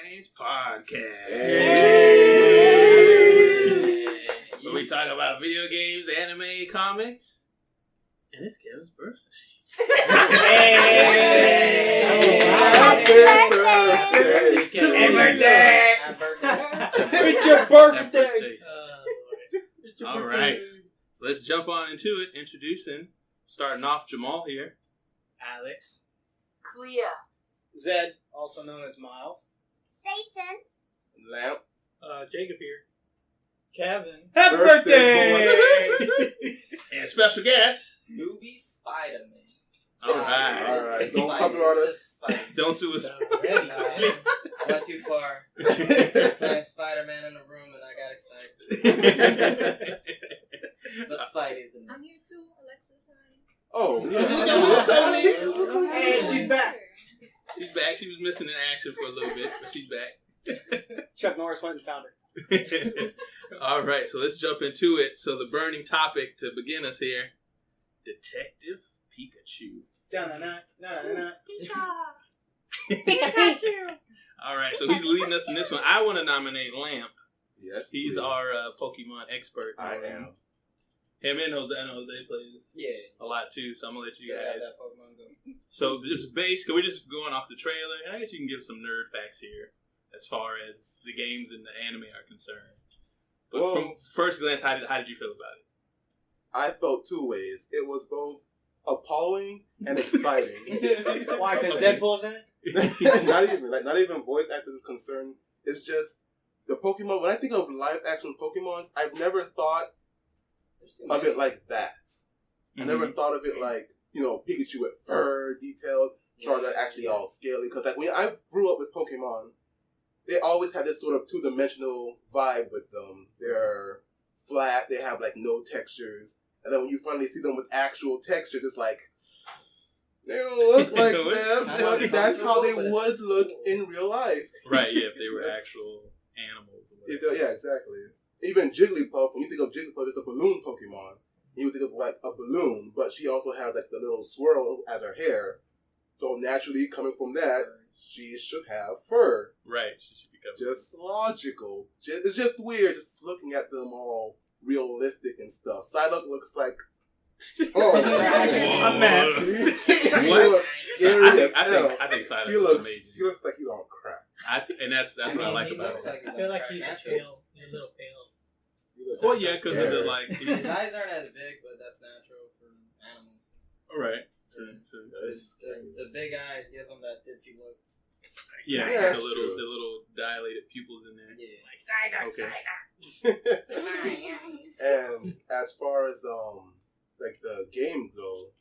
SiXFramesPodcast. Hey. Where we talk about video games, anime, comics, and it's Kevin's birthday. Hey. Happy birthday to you. It's your birthday. All right. So let's jump on into it. Introducing, starting off, Jamal here. Alex. Clea. Zed, also known as Miles. Satan. Lamp. Jacob here. Kevin. Happy birthday! And special guest. Newbie Spider-Man. All right. Don't copyright us. Don't sue us. Already. I went too far. Playing Spider-Man in the room and I got excited. But Spidey's the name. I'm here too, Alexis. Oh, yeah. Hey, she's back. She's back. She was missing in action for a little bit, but she's back. Chuck Norris went and found her. All right, so let's jump into it. So the burning topic to begin us here, Detective Pikachu. Pikachu. All right, so he's leading us in this one. I want to nominate Lamp. Yes, He's please. our Pokemon expert. I am. Him and Jose plays Yeah. a lot too, so I'm going to let you Still got guys. that Pokemon Go. So just basically, we're just going off the trailer, and I guess you can give some nerd facts here as far as the games and the anime are concerned. But Well, from first glance, how did you feel about it? I felt two ways. It was both appalling and exciting. Why? Because Deadpool's in it? not even voice actors concerned. It's just the Pokemon. When I think of live action Pokemons, I've never thought of it like that. I never thought of it like, Pikachu with fur, detailed, Charizard actually all scaly. Because like when I grew up with Pokemon, they always had this sort of two-dimensional vibe with them. They're flat, they have like no textures. And then when you finally see them with actual textures, it's like, they don't look like that, but that's how they would look in real life. Right, yeah, if they were actual animals. Or whatever. Yeah, exactly. Even Jigglypuff, when you think of Jigglypuff, it's a balloon Pokemon. You think of like a balloon, but she also has like the little swirl as her hair. So naturally, coming from that, she should have fur. Right, she should be covered. Just logical. It's just weird just looking at them all realistic and stuff. Psylocke looks like A mess. What? Scary as I hell. think Psylocke He looks amazing. looks like he's on crack. And that's what I like about looks him. like I feel like he's pale. He's a little pale. Well, yeah, because of the His eyes aren't as big, but that's natural for animals. All right. The big eyes give them that ditzy look. Yeah, Yeah, the that's little dilated pupils in there. Yeah. And as far as like the game go,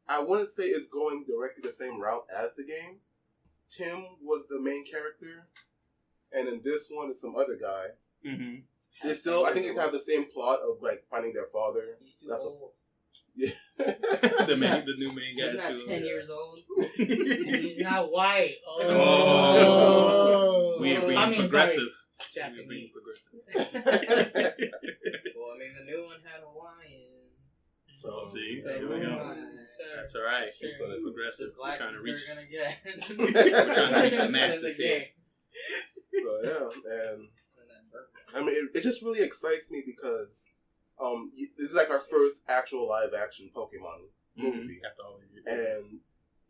I wouldn't say it's going directly the same route as the game. Tim was the main character, and in this one is some other guy. They still, I think, they have the same plot of like finding their father. He's too old. Yeah. the new main guy. He's not 10 years old. He's not white. Oh. We progressive. Japanese. Well, I mean, the new one had Hawaiian. So, see, So there we go. That's all right. Sure. So the progressive. The We're trying to reach. they're gonna get. We're trying to reach the In masses the here. game. So yeah, and I mean, it just really excites me because this is like our first actual live action Pokemon movie, and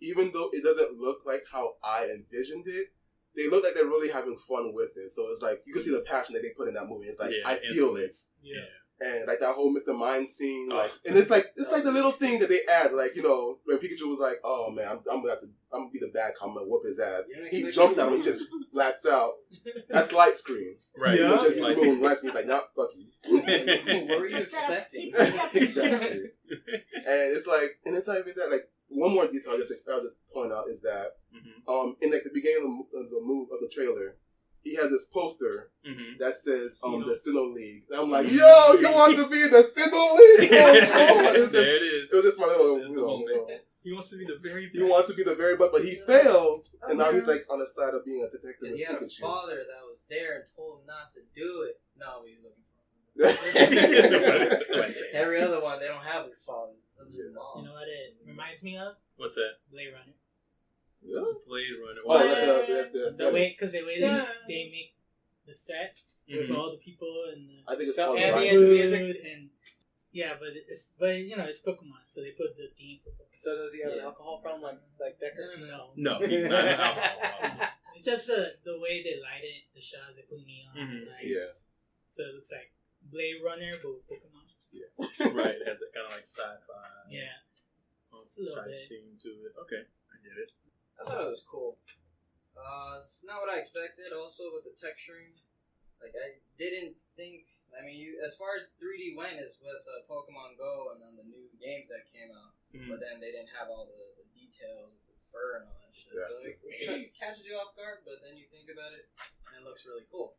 even though it doesn't look like how I envisioned it, they look like they're really having fun with it. So it's like you can see the passion that they put in that movie. It's like I feel it. Yeah. And like that whole Mr. Mind scene, like, and it's like the little thing that they add, like when Pikachu was like, "Oh man, I'm gonna be the bad cop, I'm gonna whoop his ass." He jumped at him, he just flats out. That's light screen, right? Yeah. Just boom, light screen, like, nah, fuck you. What were you expecting? Exactly. And it's not even that. Like one more detail I'll just point out is that in like the beginning of the trailer, he has this poster that says the Sinnoh League. And I'm like, yo, you want to be in the Sinnoh League? Oh, there it is. It was just my little, he wants to be the very best. He wants to be the very best, but he failed, and now he's like on the side of being a detective. Because he had a father that was there and told him not to do it. No, he's looking for him. Every other one, they don't have their father. You know what it reminds me of? What's that? Blade Runner. Blade Runner. Oh, The way, because the way they make the set with all the people and the I think it's So called ambient Reincarnated. music. and it's Pokemon, so they put the theme for Pokemon. So does he have an alcohol problem like Decker? No. No, he's not an alcohol. It's just the way they light it, the shots they put neon. Nice. Yeah. So it looks like Blade Runner, but with Pokemon. Right, it has that kind of like sci-fi. Yeah. It's a little bit. theme to it. Okay, I get it. I thought it was cool. It's not what I expected. Also with the texturing, like I didn't think. I mean, as far as 3D went is with Pokemon Go and then the new games that came out, but then they didn't have all the details of the fur and all that shit. So it catches you off guard, but then you think about it, and it looks really cool.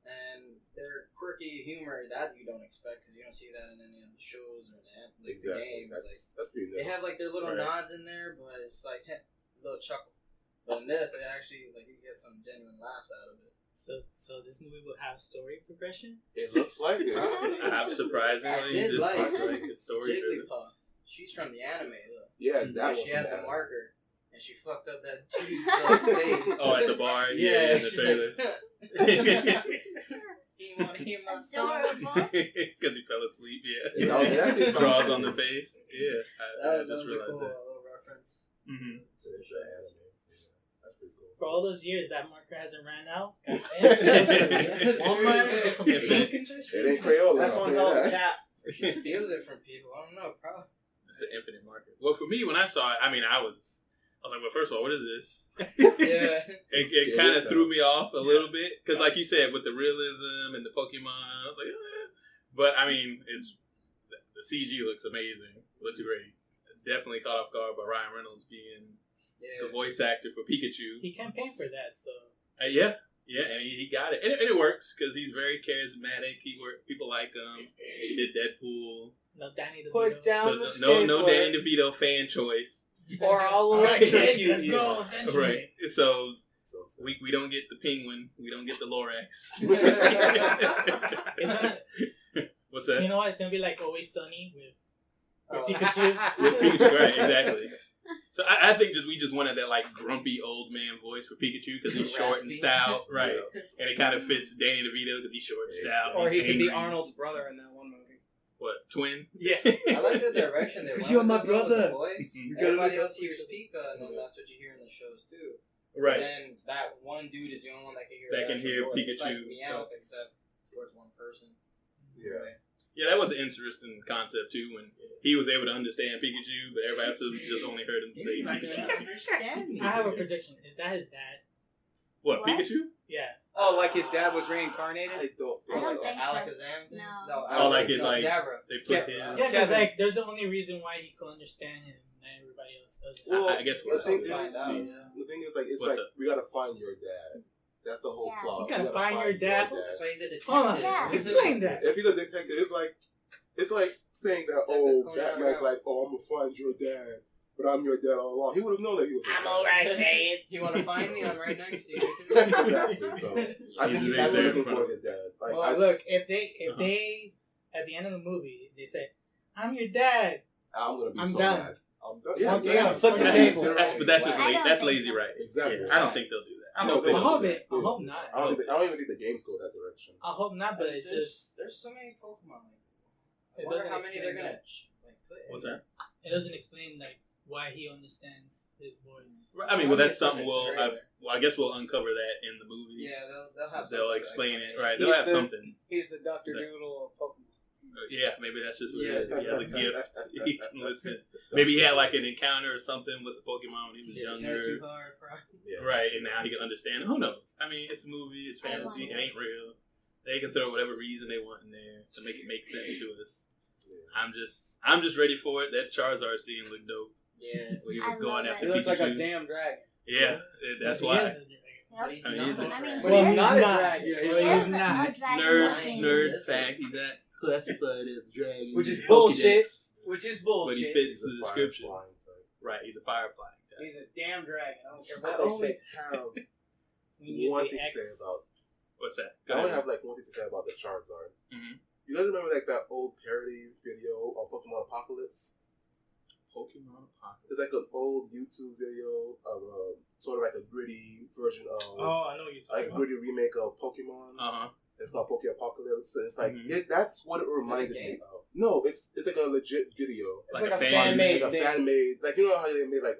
And their quirky humor that you don't expect because you don't see that in any of the shows or the games. That's pretty They nice. have like their little nods in there, but it's like a little chuckle. But in this, it actually like you get some genuine laughs out of it. So this movie will have story progression. It looks like it. Surprisingly, I did this like looks like it's story driven. Jigglypuff. She's from the anime, look. Yeah, that was She had the bad. marker, and she fucked up that dude's face. Oh, at the bar, yeah, in the she's trailer. like, you want to hear my song? Adorable. Because he fell asleep, yeah. Oh, that actually Draws sounds on the cool. face, yeah. That I just was a realized cool that. little reference. Mm-hmm. It's an anime. Yeah, that's pretty cool. For all those years, that marker hasn't ran out. Walmart, Get some ink and shit. It ain't Crayola. That's I'll one tell you hell of a that. cap. If she steals it from people, I don't know, probably. It's an infinite marker. Well, for me, when I saw it, I mean, I was like, well, first of all, what is this? Yeah. It kind of threw me off a little bit because, like you said, with the realism and the Pokemon, I was like, but I mean, it's the CG looks amazing, looks great. Definitely caught off guard by Ryan Reynolds being the voice actor for Pikachu. He campaigned for that, so Yeah, and he got it, and it works because he's very charismatic. People like him. He did Deadpool. no Danny DeVito. Put down the So no skateboard, Danny DeVito fan choice. or I'll All right, electrocute let's you. go. Eventually. Right. So So we don't get the Penguin. We don't get the Lorax. It's gonna, What's that? you know what? It's gonna be like Always Sunny with Oh. Pikachu. With Pikachu, right? Exactly. So I think we just wanted that like grumpy old man voice for Pikachu because he's short and Raspy. stout, right? And it kind of fits Danny DeVito because he's short and stout. Or he's he could be angry. Arnold's brother in that one movie. What, twin? Yeah. I like the direction they 'Cause went you're with my it, though, with brother. the voice. You gotta Everybody look else up hears each other. Pika, and then that's what you hear in the shows too. Right. And then that one dude is the only one that can hear. That the can actual hear voice. It's like Pikachu. Meowth, except towards one person. Yeah. Right. Yeah, that was an interesting concept too when he was able to understand Pikachu, but everybody else just only heard him say You're not Pikachu. gonna understand me. I have a prediction. Is that his dad? What, What? Pikachu? Yeah. Oh, like his dad was reincarnated? I don't I don't so. think so. Alakazam thing? No. Oh, like it's like Dabra. they put Yeah. him. Yeah, because Kevin. like there's the only reason why he could understand him and everybody else doesn't. Well, I guess the we'll thing find is, out. the thing is, like, it's What's like up? we gotta find your dad. That's the whole Yeah. plot. You We gotta find your dad. That's why he's a detective. Hold on. Yeah. Explain that. If he's a detective, it's like saying that, Detective Conan Batman's O'Brien. like, oh, I'm gonna find your dad, but I'm your dad all along. He would have known that he was. your I'm dad. alright, babe. You want to find me? I'm right next to you. Exactly. So I think he's right actually there in looking front for of his dad. Like, Well, I look, if they Uh-huh. at the end of the movie they say, "I'm your dad," I'm gonna be I'm so done. mad. I'm done. Yeah, You're gonna flip the That's- table. But that's just I don't that's think lazy so. writing. Exactly. Yeah, I don't think they'll do that. I No, hope they they I don't. don't. hope it. I hope not. I don't even think the games go that direction. I hope not, but it's just There's so many Pokemon. I It wonder doesn't how many they're explain gonna that. like put. What's in. that? it doesn't explain like why he understands his voice. I mean, well, that's It's just something a trailer. I guess we'll uncover that in the movie. Yeah, they'll have. They'll some explain it, explanation. right? They'll He's have the- something. He's the Dr. Doodle of Pokemon. Yeah, maybe that's just what Yeah. it is. He has a gift. He can listen. Maybe he had like an encounter or something with the Pokemon when he was Yeah, it's never too younger. hard, probably. Yeah. Right, and now he can understand. Who knows? I mean, it's a movie, it's fantasy, it ain't real. They can throw whatever reason they want in there to make it make sense to us. Yeah. I'm just ready for it. That Charizard scene looked dope. Yes. When he I was going love after He looks like a Pikachu. damn dragon. Yeah, that's He why. is a dragon. But he's I mean, not. he's a a I mean, dragon. But he's He's not a not. dragon. Yeah, He he's is not. a dragon Nerd, looking. nerd That's fact. He's not classified as a dragon. Which is He's bullshit. Pokédex. Which is But he bullshit. fits He's a the fire description. flying type. Right, he's a fire flying type. He's a damn dragon. I don't care I what they only say. have We use one the thing to X. say about. What's that? I only have like one thing to say about the Charizard. Mhm. You guys remember like that old parody video of Pokemon Apocalypse? Pokemon Apocalypse. It's like an old YouTube video of sort of like a gritty version of I know you like a gritty remake of Pokemon. It's called Poké Apocalypse. So it's like that's what it reminded me of. No, it's like a legit video. It's like a fan made. Like a fan made. Like you know how they made like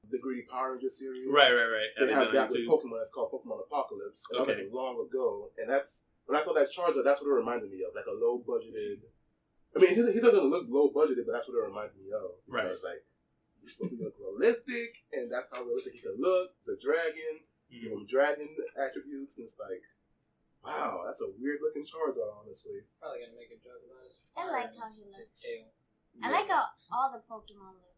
the Gritty Power Ranger series. Right. They have that with Pokemon. It's called Pokemon Apocalypse. And that was like long ago, and that's when I saw that Charizard. That's what it reminded me of, like a low budgeted. I mean, he doesn't look low budgeted, but that's what it reminded me of. Because, like, he's supposed to look realistic, and that's how realistic he could look. It's a dragon, give him dragon attributes, and it's like, wow, that's a weird looking Charizard, honestly. Probably gonna make a joke about his. I liked how he looks. Tail. I like how all the Pokemon look.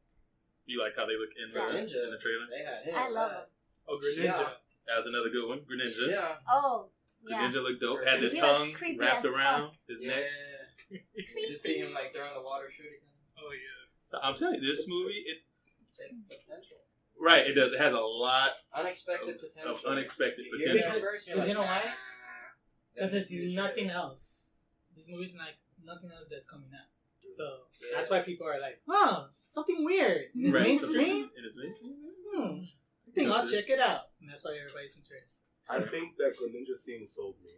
You like how they look in the trailer? They had him. I love it. Oh, Greninja. That was another good one. Greninja. Yeah. Oh, yeah. Greninja looked dope. Had his He tongue looks creepy wrapped as around his neck. Just see him like throwing the water shoot again. Oh yeah. So I'm telling you, this movie, It's potential. right? It does. It has a lot Unexpected potential. of unexpected You hear potential. that first, you're Because you know like, why? Because there's nothing else. This movie's like nothing else that's coming out. So that's why people are like, "Oh, something weird in its mainstream." In its mainstream. I think I'll check it out, and that's why everybody's interested. I think that Greninja scene sold me.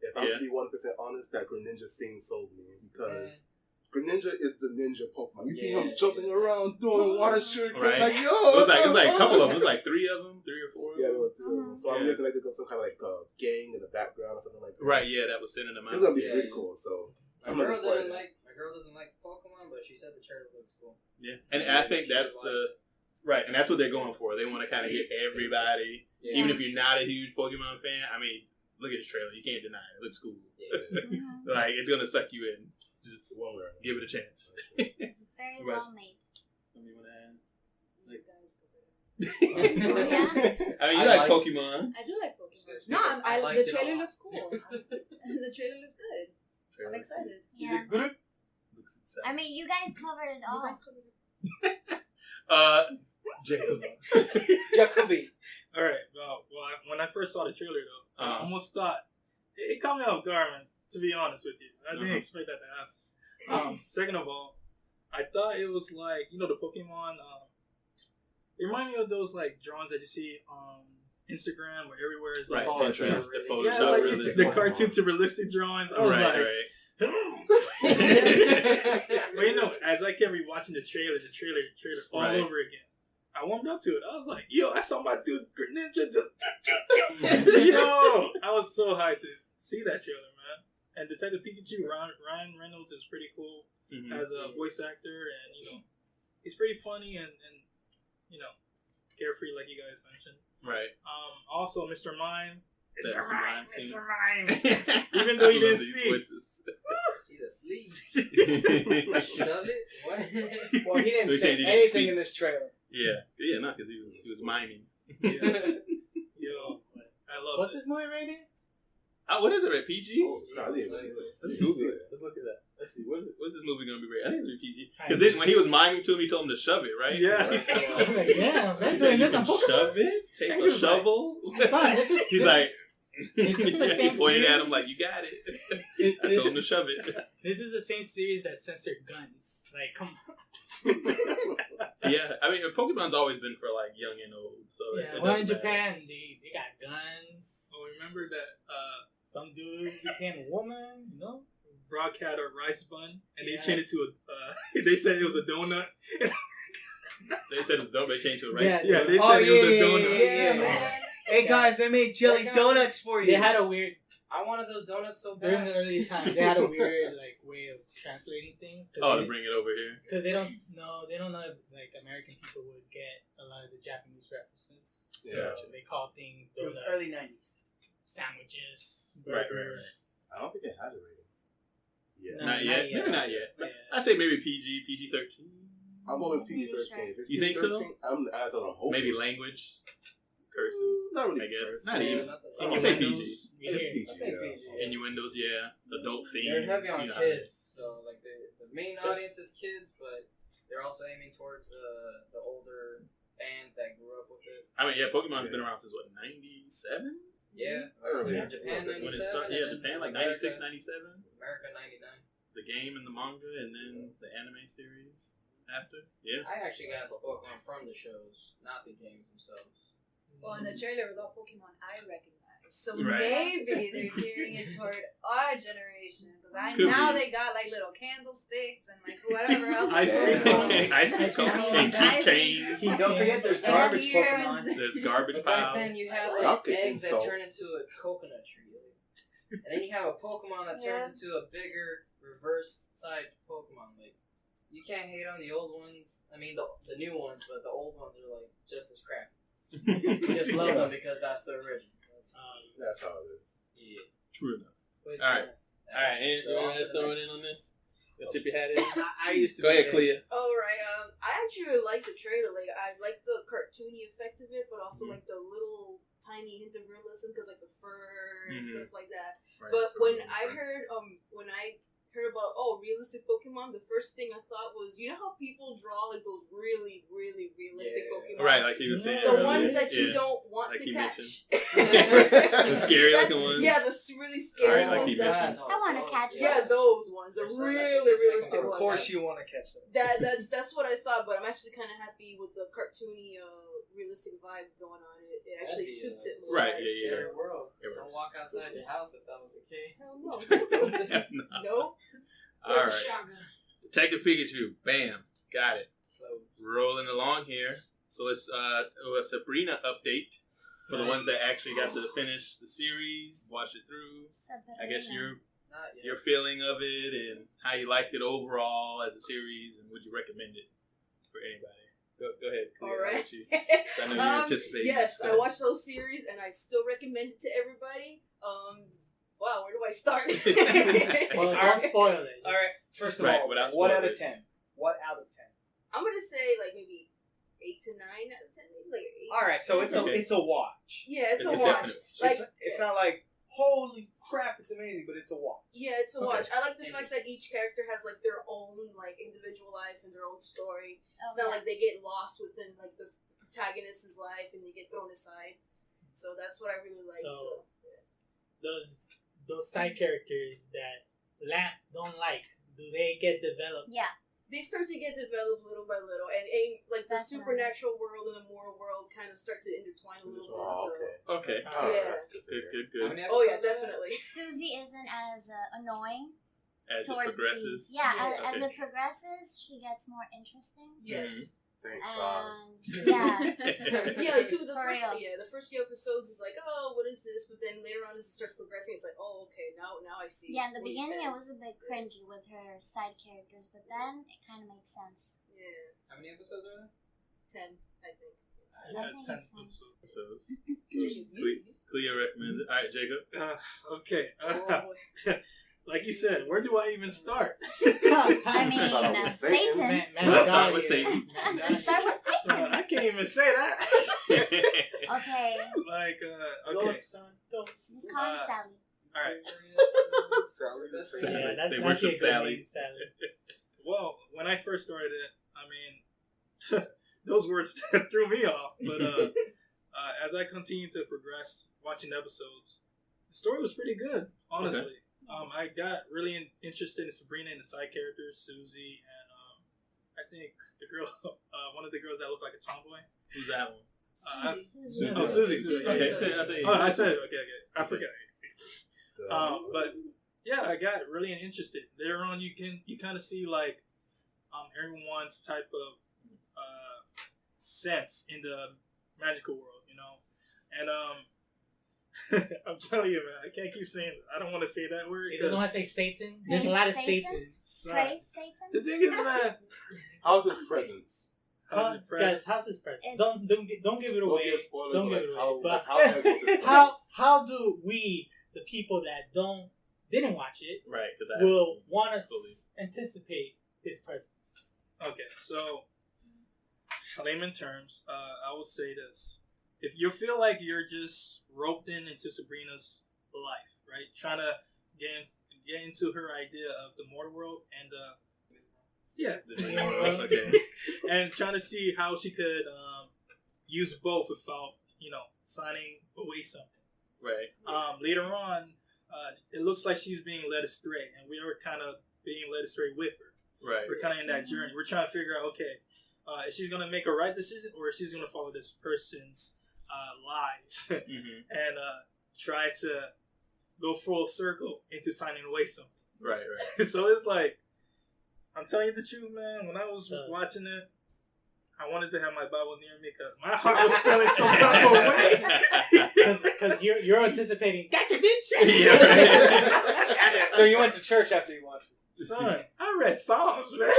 If I'm to be 1% honest, that Greninja scene sold me because Greninja is the ninja Pokemon. You see him jumping around doing water shuriken, like yo. It was like a couple of them. It was like 3 of them, 3 or 4. Yeah, there was 2 of them. So I'm guessing like there's some kind of like gang in the background or something like that. Right. Yeah, that was sending them out. It's gonna be pretty cool. So My girl doesn't like Pokemon, but she said the trailer looks cool. Yeah, and I think that's and that's what they're going for. They want to kind of get everybody, even if you're not a huge Pokemon fan. I mean, look at this trailer; you can't deny it. It looks cool. Like it's gonna suck you in. Just give it a chance. It's very well made. Something you want to add? I mean, you like Pokemon. I do like Pokemon. No, the trailer looks cool. The trailer looks good. I'm excited. Yeah. Is it good? Looks exciting. I mean, you guys covered it all. Jacoby. All right. Well, when I first saw the trailer, though, I almost thought it caught me off guard, man. To be honest with you, I didn't expect that to happen. Second of all, I thought it was like the Pokemon. It reminded me of those like drawings that you see on Instagram or everywhere. It's like Pinterest, the Photoshop, like realistic. the cartoon to realistic drawings. I was but as I kept rewatching the trailer all over again. I warmed up to it. I was like, yo, I saw my dude Greninja just I was so hyped to see that trailer, man. And Detective Pikachu, Ryan Reynolds is pretty cool as a voice actor, and he's pretty funny and carefree like you guys mentioned. Right. Also Mr. Mime. Mr. Mime. Even though he didn't speak. He's asleep. Shove it? What? Well, he didn't say anything in this trailer. Yeah, not because he was miming. Yo, I love What's his movie rating? What is it, right? PG? Let's Google it. Let's look at that. Let's see. What's this movie going to be rated? I think it's PG. Because when he was miming to him, he told him to shove it, right? Yeah. I was like, yeah, He said, you can shove it? Take a shovel? He's like... He pointed at him like, you got it. I told him to shove it. This is the same series that censored guns. Like, come on. Yeah, I mean, Pokemon's always been for like young and old. So well, in Japan, they got guns. Oh, remember that some dude became a woman, Brock had a rice bun, and they changed it to a. They said it was a donut. They said it's donut. They changed it to a rice. Yeah, they said it was a donut. Yeah, man. Hey guys, I made jelly donuts for you. They had a weird. I wanted those donuts so bad. During the early times, they had a weird way of translating things. To bring it over here. Because they don't know if American people would get a lot of the Japanese references. So they call things. It was early 90s. Sandwiches, burgers. Right. I don't think it has a rating. Yeah. Not yet. Maybe not yet. I say maybe PG 13. I'm going PG-13. You think so? That's what I'm hoping. Maybe language. Cursing. Not really. I guess. Cursing. Not even. You can say PG. It's PG. Innuendos, adult themes. They're heavy on kids, so like the main audience is kids, but they're also aiming towards the older fans that grew up with it. I mean, Pokemon's been around since what, 97? Yeah. Japan 97. When it started, Japan like 96, 97. America 99. The game and the manga, and then the anime series. after. Yeah. I actually got the Pokemon from the shows, not the games themselves. Well, and the trailer was all Pokemon I recognize. So Right. maybe they're gearing it toward our generation. Because Could now be. they got like little candlesticks and like whatever else. Ice they're cream calling it. Ice cream and keychains. Don't forget, there's garbage Pokemon. There's garbage But back piles. then you had Y'all like could eggs that insult. turn into a coconut tree. And then you have a Pokemon that turns into a bigger reverse side Pokemon. Like, you can't hate on the old ones. I mean, the new ones, but the old ones are like just as crap. You just love them because that's the original. That's how it is. Yeah. True enough. All right. And So you on want to to the throw it next. in on this? You'll tip your hat in? I used to. Go be ahead, there. Clea. Oh right. I actually like the trailer. Like I like the cartoony effect of it, but also like the little tiny hint of realism because like the fur and stuff like that. Right, But so when right. I heard about realistic Pokemon, the first thing I thought was, you know how people draw like those really really realistic Pokemon, Right, like he was saying. the earlier. ones that you Yeah. don't want Like to he catch. The scary looking ones. Yeah, the really scary Alright, like ones. he That's, I want to catch yeah, those. those ones. The really realistic Of ones. course, you want to catch them. That's what I thought, but I'm actually kind of happy with the cartoony, realistic vibe going on. It actually suits it more. Right, yeah. Scary world. It Don't works. walk outside your house if that was the case. Hell no. No. Nope. All Where's the right. shotgun? Detective Pikachu. Bam. Got it. So, Rolling along here. So let's do a Sabrina update for the ones that actually got to finish the series, watch it through. I guess your not yet. your feeling of it and how you liked it overall as a series, and would you recommend it for anybody? Go ahead. Clea. All I'll right. let you- I know you're anticipating. Yes, this, I watched those series and I still recommend it to everybody. Wow, where do I start? Well, don't spoil it. All right. First of Right, all, without what out of spoilers. 10? What out of 10? I'm gonna say like maybe 8 to 9 out of 10, maybe like 8. All right, so it's Okay. a watch. Yeah, it's a It's watch. definite. Like, It's not like holy crap, it's amazing, but it's a watch. yeah, it's a Okay. watch. I like the fact that each character has like their own like individual life and their own story. It's not like they get lost within like the protagonist's life and they get thrown aside. So that's what I really like. So, those side characters that Lamp don't like, do they get developed? Yeah. They start to get developed little by little, and like the That's supernatural world and the moral world kind of start to intertwine a little bit. Oh, So. okay. Okay. Oh, Yeah. that's good. to Good, hear. good, How good. many Oh yeah, episodes are there? definitely. Susie isn't as annoying. As it towards progresses. as Okay. it progresses, she gets more interesting. Yes. Thank God. And yeah, Yeah, so the For first real. the first few episodes is like, oh, what is this? But then later on, as it starts progressing, it's like, oh, okay, now I see. yeah. In the where you beginning, it stand. was a bit cringy with her side characters, but then it kind of makes sense. Yeah, How many episodes are there? 10, I think. I think 10 it's episodes. So, You- Clea recommended. All right, Jacob. Okay. Oh, boy. Like you said, where do I even start? I mean, thought it was Satan. Satan. Let's start with Satan. Start with So, Satan. I can't even say that. Okay, Like, okay. Los Santos. just call her Sally. All right. Sally the Sally. Saint. Yeah, that's They actually worship a good Sally. name, Sally. Well, when I first started it, I mean, those words threw me off. But as I continued to progress watching the episodes, the story was pretty good, honestly. Okay. I got really interested in Sabrina and the side characters, Susie, and I think the girl, one of the girls that looked like a tomboy. Who's that one? Susie. Oh, Susie. Susie. Okay, Susie. I said it. Okay. I forgot. Uh, But yeah, I got really interested. Later on, you kind of see like everyone's type of sense in the magical world, you know, and I'm telling you, man, I can't keep saying it. I don't want to say that word. He doesn't want to say Satan. There's a lot of Satan? Satan. Praise Satan. The thing is, man, How's his presence? Guys, how's his presence? It's- Don't give it Don't away. give spoilers, Don't but give it like, away. But how heavy is his how presence? do we, the people that didn't watch it, Right, because I will want to fully. anticipate his presence? okay, so layman terms, I will say this: if you feel like you're just roped into Sabrina's life, right, trying to get into her idea of the mortal world and yeah, Okay. and trying to see how she could use both without, signing away something. Right. Later on, it looks like she's being led astray, and we are kind of being led astray with her. Right. We're kind of in that journey. We're trying to figure out, okay, if she's gonna make a right decision or if she's gonna follow this person's lies and try to go full circle into signing away something. Right. So it's like, I'm telling you the truth, man. When I was watching it, I wanted to have my Bible near me because my heart was feeling some type of way. Because you're anticipating, gotcha, bitch! Yeah, right. So you went to church after you watched this? Son, I read Psalms, man.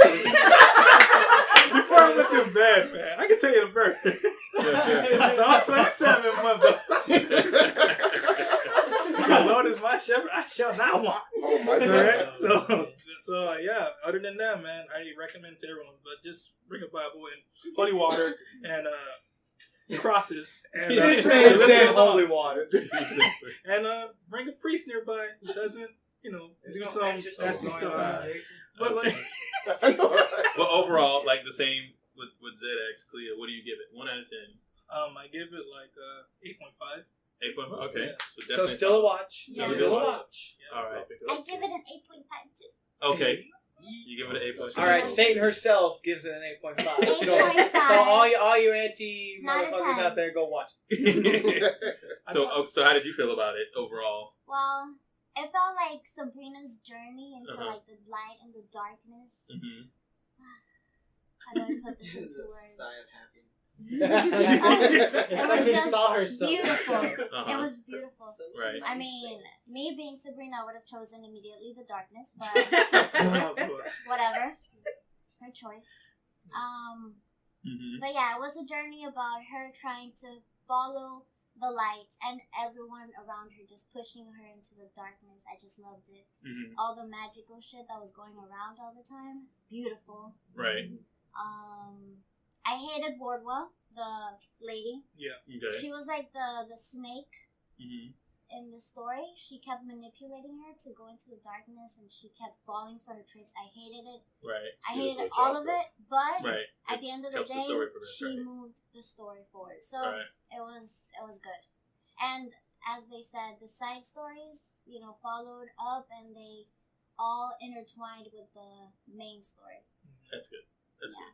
Before I went to bed, man. I can tell you the verse. Psalm 27, mother. The Lord is my shepherd, I shall not want. Oh my God. Right? So yeah, other than that, man, I recommend to everyone, but just bring a Bible and holy water and crosses. And, This man said holy water. And bring a priest nearby who doesn't, do some nasty stuff. But like, well, overall, like the same with ZX Cleo. What do you give it? 1 out of 10. I give it like 8.5. 8.5. Okay. So still a watch. Yeah. Still a watch. All right. I give it an 8.5 too. Okay. You give it an 8.5. All right, Satan herself gives it an 8.5. So 8.5. all you anti It's not a motherfuckers 10. out there, go watch it. So how did you feel about it overall? Well, it felt like Sabrina's journey into like the light and the darkness. How do I put this into words? It's It like was she just saw herself. beautiful. It was beautiful. Right. I mean, me being Sabrina, I would have chosen immediately the darkness, but whatever. Her choice. But yeah, it was a journey about her trying to follow the light and everyone around her just pushing her into the darkness. I just loved it. All the magical shit that was going around all the time. Beautiful. Right. I hated Wardwa, the lady. Yeah. Okay. She was like the snake in the story. She kept manipulating her to go into the darkness, and she kept falling for her tricks. I hated it. Right. I hated all of it, but Right. at the end of the Helps the day, story progress, she right. moved the story forward. So it was good. And as they said, the side stories, followed up, and they all intertwined with the main story. That's good. That's good.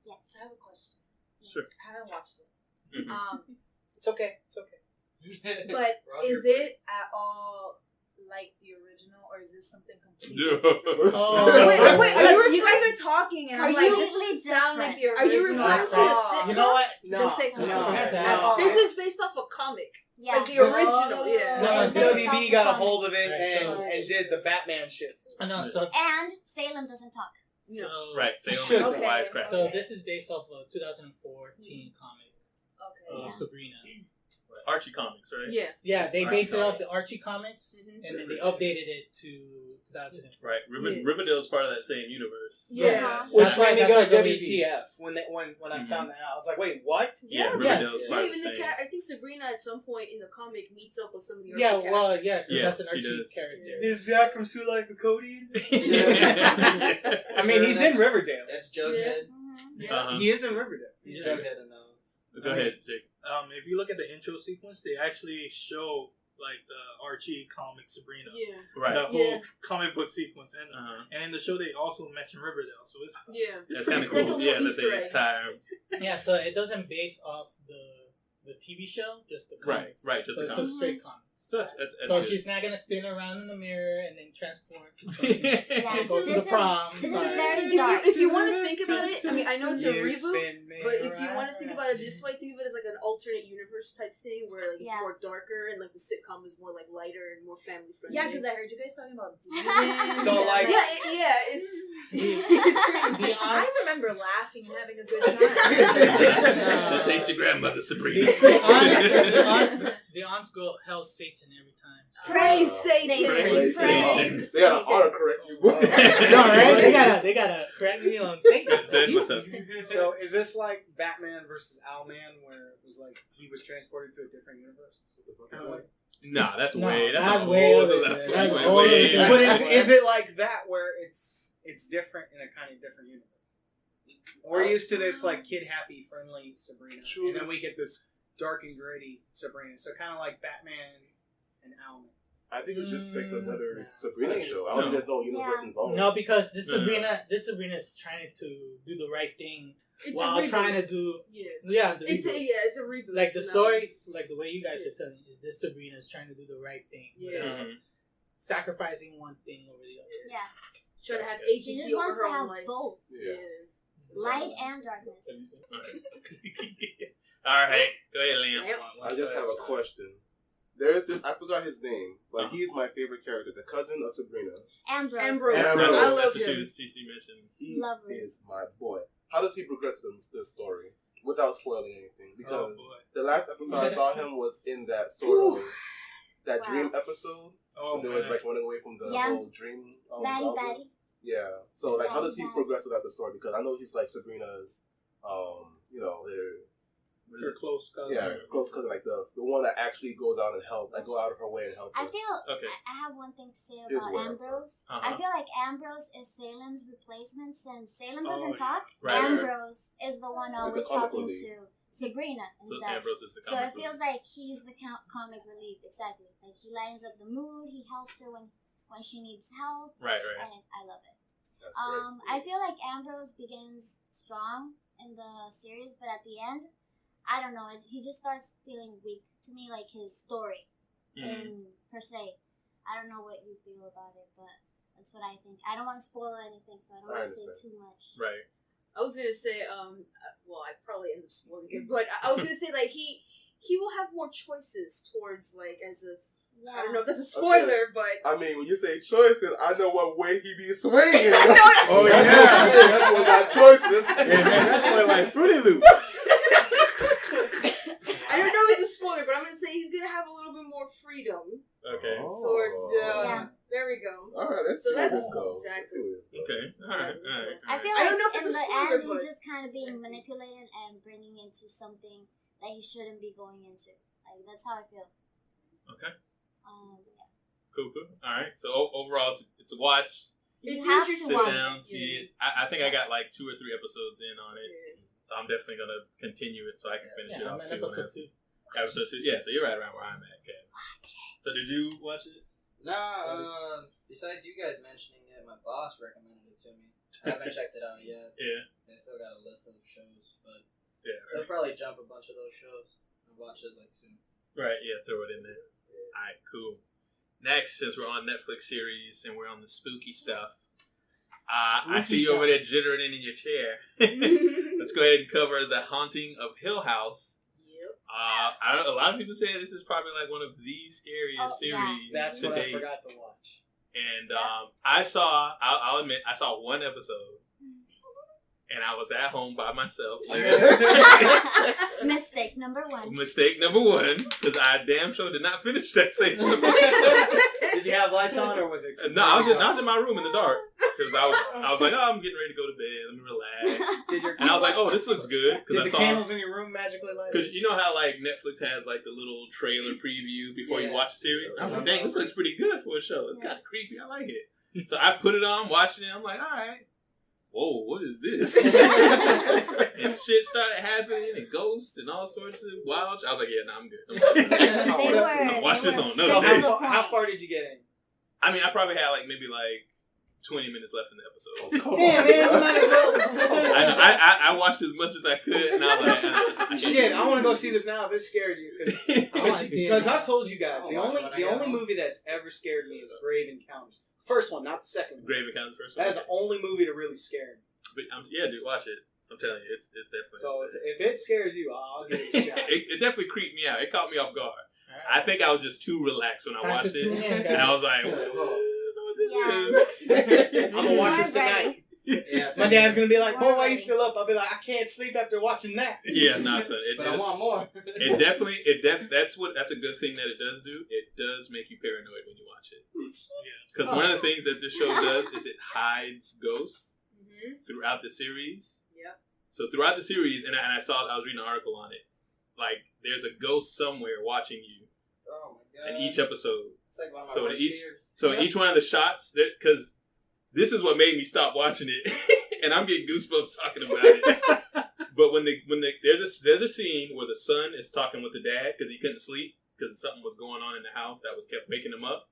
Yes. I have a question. Sure. I haven't watched it. It's okay. But is it at all like the original, or is this something completely No. different? Wait, you guys are talking, and Are I'm you- like, this doesn't sound like the original. Are you referring to the sitcom? You know what? No. The sitcom. No. This is based off a comic. Yeah. Like the original, yeah. No, It's based WB off got the a hold of it comic. and did the Batman shit. No, so And Salem doesn't talk. Right. Should. Salem is Okay. wisecrack. So this is based off a 2014 comic Okay. of Sabrina. Archie Comics, right? Yeah. Yeah, they Archie based it off comics. the Archie comics, Mhm. and then they updated it to 2004. Right. Riverdale is part of that same universe. Yeah. Which That's why- made me that's go why WB. WTF when I found that out. I was like, wait, what? Yeah. Riverdale is Yeah, part of even the the same. I think Sabrina at some point in the comic meets up with some of the Archie Yeah, characters. well, yeah, because Yeah, that's an she Archie does. character. Is Zach from Sue Life of Cody? Yeah. I mean, he's in Riverdale. That's Jughead. Uh-huh. He is in Riverdale. He's Yeah. Jughead and Go ahead, Jake. If you look at the intro sequence, they actually show like the Archie comic Sabrina, Yeah. Right. the whole comic book sequence, and Uh-huh. and in the show they also mention Riverdale, so it's Yeah. That's pretty kind of cool. cool. Like a Yeah, little that Easter they egg. tie. Yeah, so it doesn't base off the TV show, just the Right, comics. right, just so the it's comics. a straight comic. So that's So good. she's not gonna spin around in the mirror and then transform. Yeah, Go to this the prom. This is Sorry. very dark. If you want to think about it, I mean, I know it's a You reboot, spin me but if you want to right think about it this way, think of it as like an alternate universe type thing where like it's Yeah. more darker and like the sitcom is more like lighter and more family friendly. Yeah, because I heard you guys talking about demons. So, like- it's The I aunts, remember laughing and having a good time. This ain't your grandmother, Sabrina. the aunts go hell Satan every time. praise Satan. Praise Satan. They gotta autocorrect you. No, right? They gotta correct me on Satan. Zed, what's up? So is this like Batman versus Owlman, where it was like he was transported to a different universe? What the fuck is that? Nah, that's No, way. That's that's a way whole other other than- level. that's Way, whole way other But back. is it like that where it's different in a kind of different universe? We're used to this like kid happy, friendly Sabrina, True, and then this- we get this dark and gritty Sabrina. So kind of like Batman and Owlman. I think it's just like another Sabrina show. I don't think there's no universe involved. No, because this Sabrina is trying to do the right thing while trying to do it's a reboot. Like the story, like the way you guys are telling is this Sabrina is trying to do the right thing, sacrificing one thing over the other. Yeah, trying to have agency she just over wants her to have own life. both. Light and darkness. All right, go ahead, Liam. I just have a question. There's this, I forgot his name, but he's my favorite character, the cousin of Sabrina. Ambrose. I love him. He is my boy. How does he progress the story without spoiling anything? Because the last episode I saw him was in that sort of that dream episode. Oh, they were like running away from the whole dream. Batty. Yeah. So like, how does he progress without the story? Because I know he's like Sabrina's, her close cousin. Yeah, close cousin, like the one that actually goes out and help, like go out of her way and help. I feel. I have one thing to say about Ambrose. I feel like Ambrose is Salem's replacement since Salem doesn't talk. Ambrose is the one always talking to Sabrina instead. So it feels like he's the comic relief, exactly. Like he lightens up the mood. He helps her when she needs help. Right. And I love it. I feel like Ambrose begins strong in the series, but at the end, I don't know. He just starts feeling weak to me, like his story, per se. I don't know what you feel about it, but that's what I think. I don't want to spoil anything, so I don't want to say too much. Right. I was gonna say, well, I probably end up spoiling it, but I was gonna say like he will have more choices towards like as a. Yeah. I don't know if that's a spoiler, but I mean, when you say choices, I know what way he be swinging. Oh yeah, that's what got choices. That's what like Fruity Loops. I don't know if it's a spoiler, but I'm gonna say he's gonna have a little bit more freedom. Okay. Towards there we go. All right, let's see that's exactly. Okay. All right. I feel like in the end, he's just kind of being manipulated and bringing into something that he shouldn't be going into. Like that's how I feel. Okay. Cool. All right. So overall, it's a watch. It's interesting. Sit down, see it. I think I got like 2 or 3 episodes in on it. So I'm definitely going to continue it so I can finish it off too. Episode 2. Episode 2. Yeah, so you're right around where I'm at, Kev. So did you watch it? No, besides you guys mentioning it, my boss recommended it to me. I haven't checked it out yet. Yeah. I still got a list of shows, but they'll probably jump a bunch of those shows and watch it like soon. Right, yeah, throw it in there. Alright, cool. Next, since we're on Netflix series and we're on the spooky stuff, I see you over there jittering in your chair. Let's go ahead and cover The Haunting of Hill House. I don't know, a lot of people say this is probably like one of the scariest series. That's to what date. I forgot to watch. And I'll admit, I saw one episode. And I was at home by myself. Mistake number 1. Because I damn sure did not finish that same episode. Did you have lights on, or was it? No, I was in my room in the dark. Because I was like, oh, I'm getting ready to go to bed. Let me relax. And I was like, oh, this looks good. Did the candles in your room magically light? Because you know how like Netflix has like the little trailer preview before you watch the series? I was like, dang, this looks pretty good for a show. It's kind of creepy. I like it. So I put it on, watching it. I'm like, all right. Whoa, what is this? And shit started happening, and ghosts, and all sorts of wild. I was like, yeah, nah, I'm good. I'm watch this on another day. How far did you get in? I mean, I probably had maybe 20 minutes left in the episode. Damn, man, you might as well. I watched as much as I could, and I was like, shit, I want to go see this now. This scared you. Because I've told you guys, the only movie that's ever scared me is Grave Encounters. First one, not the second one. Grave Encounters, first one. That is the only movie to really scare me. But, yeah, dude, watch it. I'm telling you, it's definitely. So if it scares you, I'll give it a shot. It definitely creeped me out. It caught me off guard. Right. I think I was just too relaxed when I watched it, and I was like, "What this is?" I'm gonna watch this tonight. Yeah, my dad's gonna be like, "Boy, why are you still up?" I'll be like, "I can't sleep after watching that." Yeah, no, son. But I want more. That's a good thing that it does do. It does make you paranoid when you watch it. Because one of the things that this show does is it hides ghosts throughout the series. Yep. So throughout the series, and I was reading an article on it. Like, there's a ghost somewhere watching you. Oh my god. In each episode. It's like one of my worst fears. So each one of the shots, because this is what made me stop watching it, and I'm getting goosebumps talking about it. But when there's a scene where the son is talking with the dad because he couldn't sleep because something was going on in the house that kept waking him up,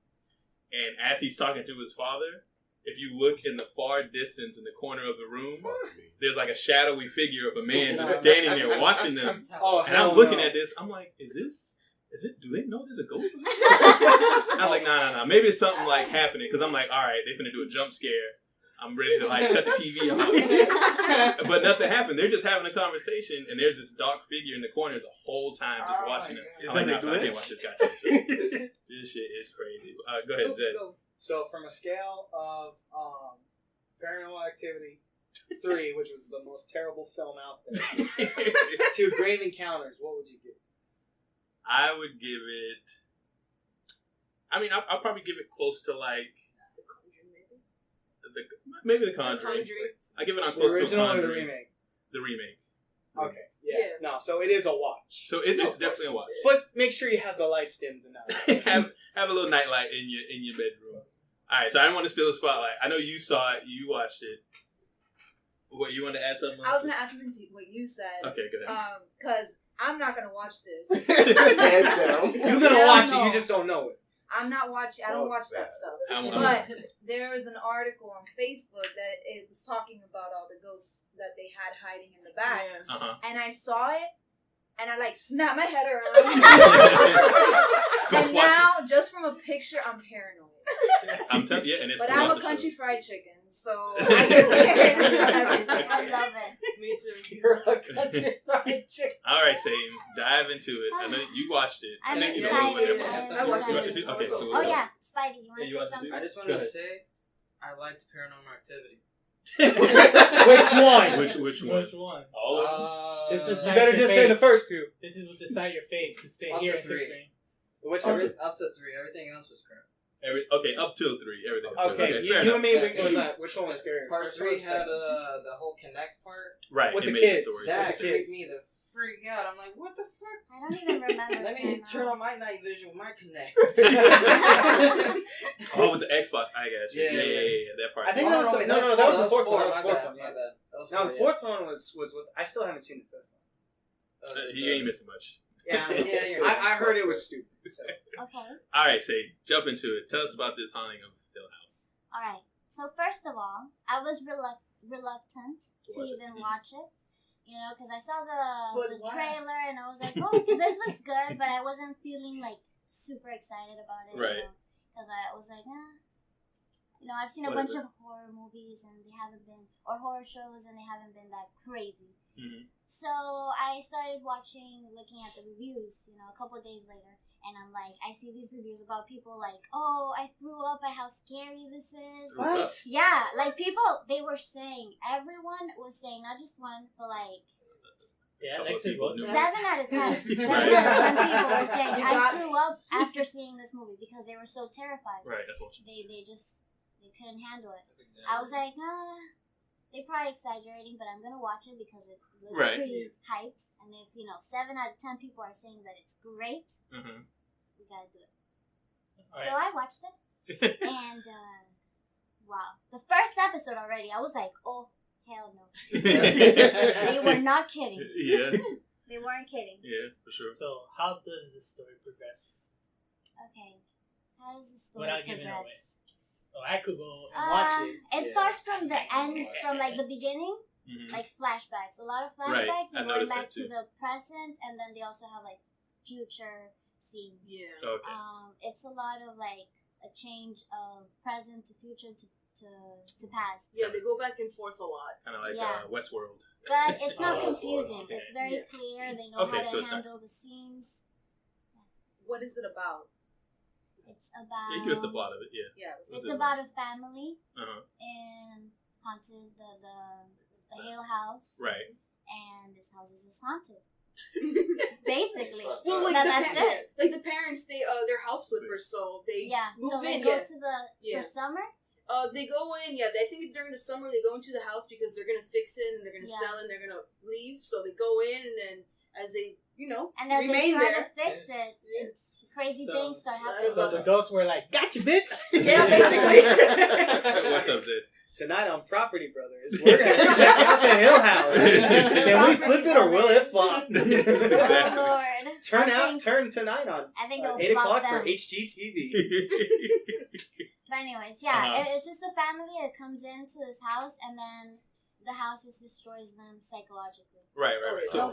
and as he's talking to his father, if you look in the far distance in the corner of the room, there's like a shadowy figure of a man just standing there watching them. And I'm looking at this, I'm like, is it, do they know there's a ghost? I was like, nah. Maybe it's something like happening, because I'm like, all right, they finna do a jump scare. I'm ready to like cut the TV off. But nothing happened. They're just having a conversation, and there's this dark figure in the corner the whole time just watching them. I'm like, I can't watch this guy. This shit is crazy. Go ahead, Zed. So from a scale of Paranormal Activity 3, which was the most terrible film out there, to Grave Encounters, what would you give? I would give it... I mean, I'll probably give it close to like... Maybe The Conjuring. I give it on close to The original or the Conjuring. remake? The remake. Okay. Yeah. No, so it is a watch. So it's definitely a watch. But make sure you have the lights dimmed enough. have a little nightlight in your bedroom. All right. So I didn't want to steal the spotlight. I know you saw it. You watched it. What, you want to add something? I was gonna add something to what you said. Okay, go ahead. Because I'm not gonna watch this. You're gonna watch it. You just don't know it. I'm not watching. I don't watch that stuff. But there was an article on Facebook that it was talking about all the ghosts that they had hiding in the back, and I saw it, and I like snapped my head around. And now, just from a picture, I'm paranoid. I'm telling you, and it's. But I'm a country fried chicken, so I get scared of everything. I love it. Me too. You're a country fried chicken. All right, Sam, dive into it. I know you watched it. I'm I think excited. I watched it too. Okay, so Oh yeah, Spidey, you want to say something? I just wanted to say, I liked Paranormal Activity. Which one? Which one? Which one? All of them. You better just say the first two. This is what decide your fate to stay Up here to in 6 3. frames. Which one? Up to 3. Everything else was crap. Okay, up till 3. Everything. Okay, fair you enough. and me, what was that? Which one was scary? Part 3 had the whole connect part. Right, with it the made kids. story. That the kids. freaked me the freak out. I'm like, what the fuck? I don't even remember. Let me turn on my night vision with my connect. Oh, with the Xbox, I got you. Yeah, that part. I think that was the, no, that was the fourth one. That was the fourth one. My bad. That was No, the fourth one was what I still haven't seen the fifth one. You ain't missing much. Yeah, you're I heard it was stupid. So. Okay. All right, say jump into it. Tell us about this haunting of Hill House. All right. So first of all, I was reluctant to even watch it. You know, because I saw the trailer and I was like, oh, this looks good, but I wasn't feeling like super excited about it. Right. Because I was like, You know, I've seen a bunch of horror movies and they haven't been, or horror shows and they haven't been that crazy. Mm-hmm. So I started looking at the reviews, you know, a couple of days later, and I'm like, I see these reviews about people like, oh, I threw up at how scary this is. What? Yeah, like people, they were saying, everyone was saying, not just one, but like, yeah, like 7 out of 10. 7 out of 10 people were saying, I threw up after seeing this movie because they were so terrified. Right, that's what they couldn't handle it. I was like, they're probably exaggerating, but I'm gonna watch it because it looks pretty hyped. And if 7 out of 10 people are saying that it's great, we gotta do it. So I watched it, and wow, the first episode already, I was like, oh hell no, they were not kidding. Yeah, they weren't kidding. Yeah, for sure. So how does the story progress? Okay, how does the story without giving it away? So I could go and watch it. It starts from the end, from like the beginning, like flashbacks. A lot of flashbacks and going back to the present, and then they also have like future scenes. Yeah. Okay. It's a lot of like a change of present to future to past. Yeah, they go back and forth a lot. Kind of like Westworld. But it's not confusing. Okay. It's very clear. They know how to handle the scenes. What is it about? It's about. Yeah, give us the plot of it. Yeah. It's about a family in haunted the Hill House. Right. And this house is just haunted. Basically. Well, like that's it. Like the parents, they're house flippers, so they move they in. Go to for summer. They go in. Yeah, I think during the summer they go into the house because they're gonna fix it and they're gonna sell it and they're gonna leave. So they go in and then as they. And as they try to fix it, it's crazy things start happening. So the ghosts were like, "Gotcha, bitch!" Yeah, basically. What's up, Zed? Tonight on Property Brothers, we're gonna check out the Hill House. Can we flip it or will it flop? Exactly. Lord. Turn tonight on. I think 8 o'clock for HGTV. But anyways, yeah, it's just a family that comes into this house, and then the house just destroys them psychologically. Right. So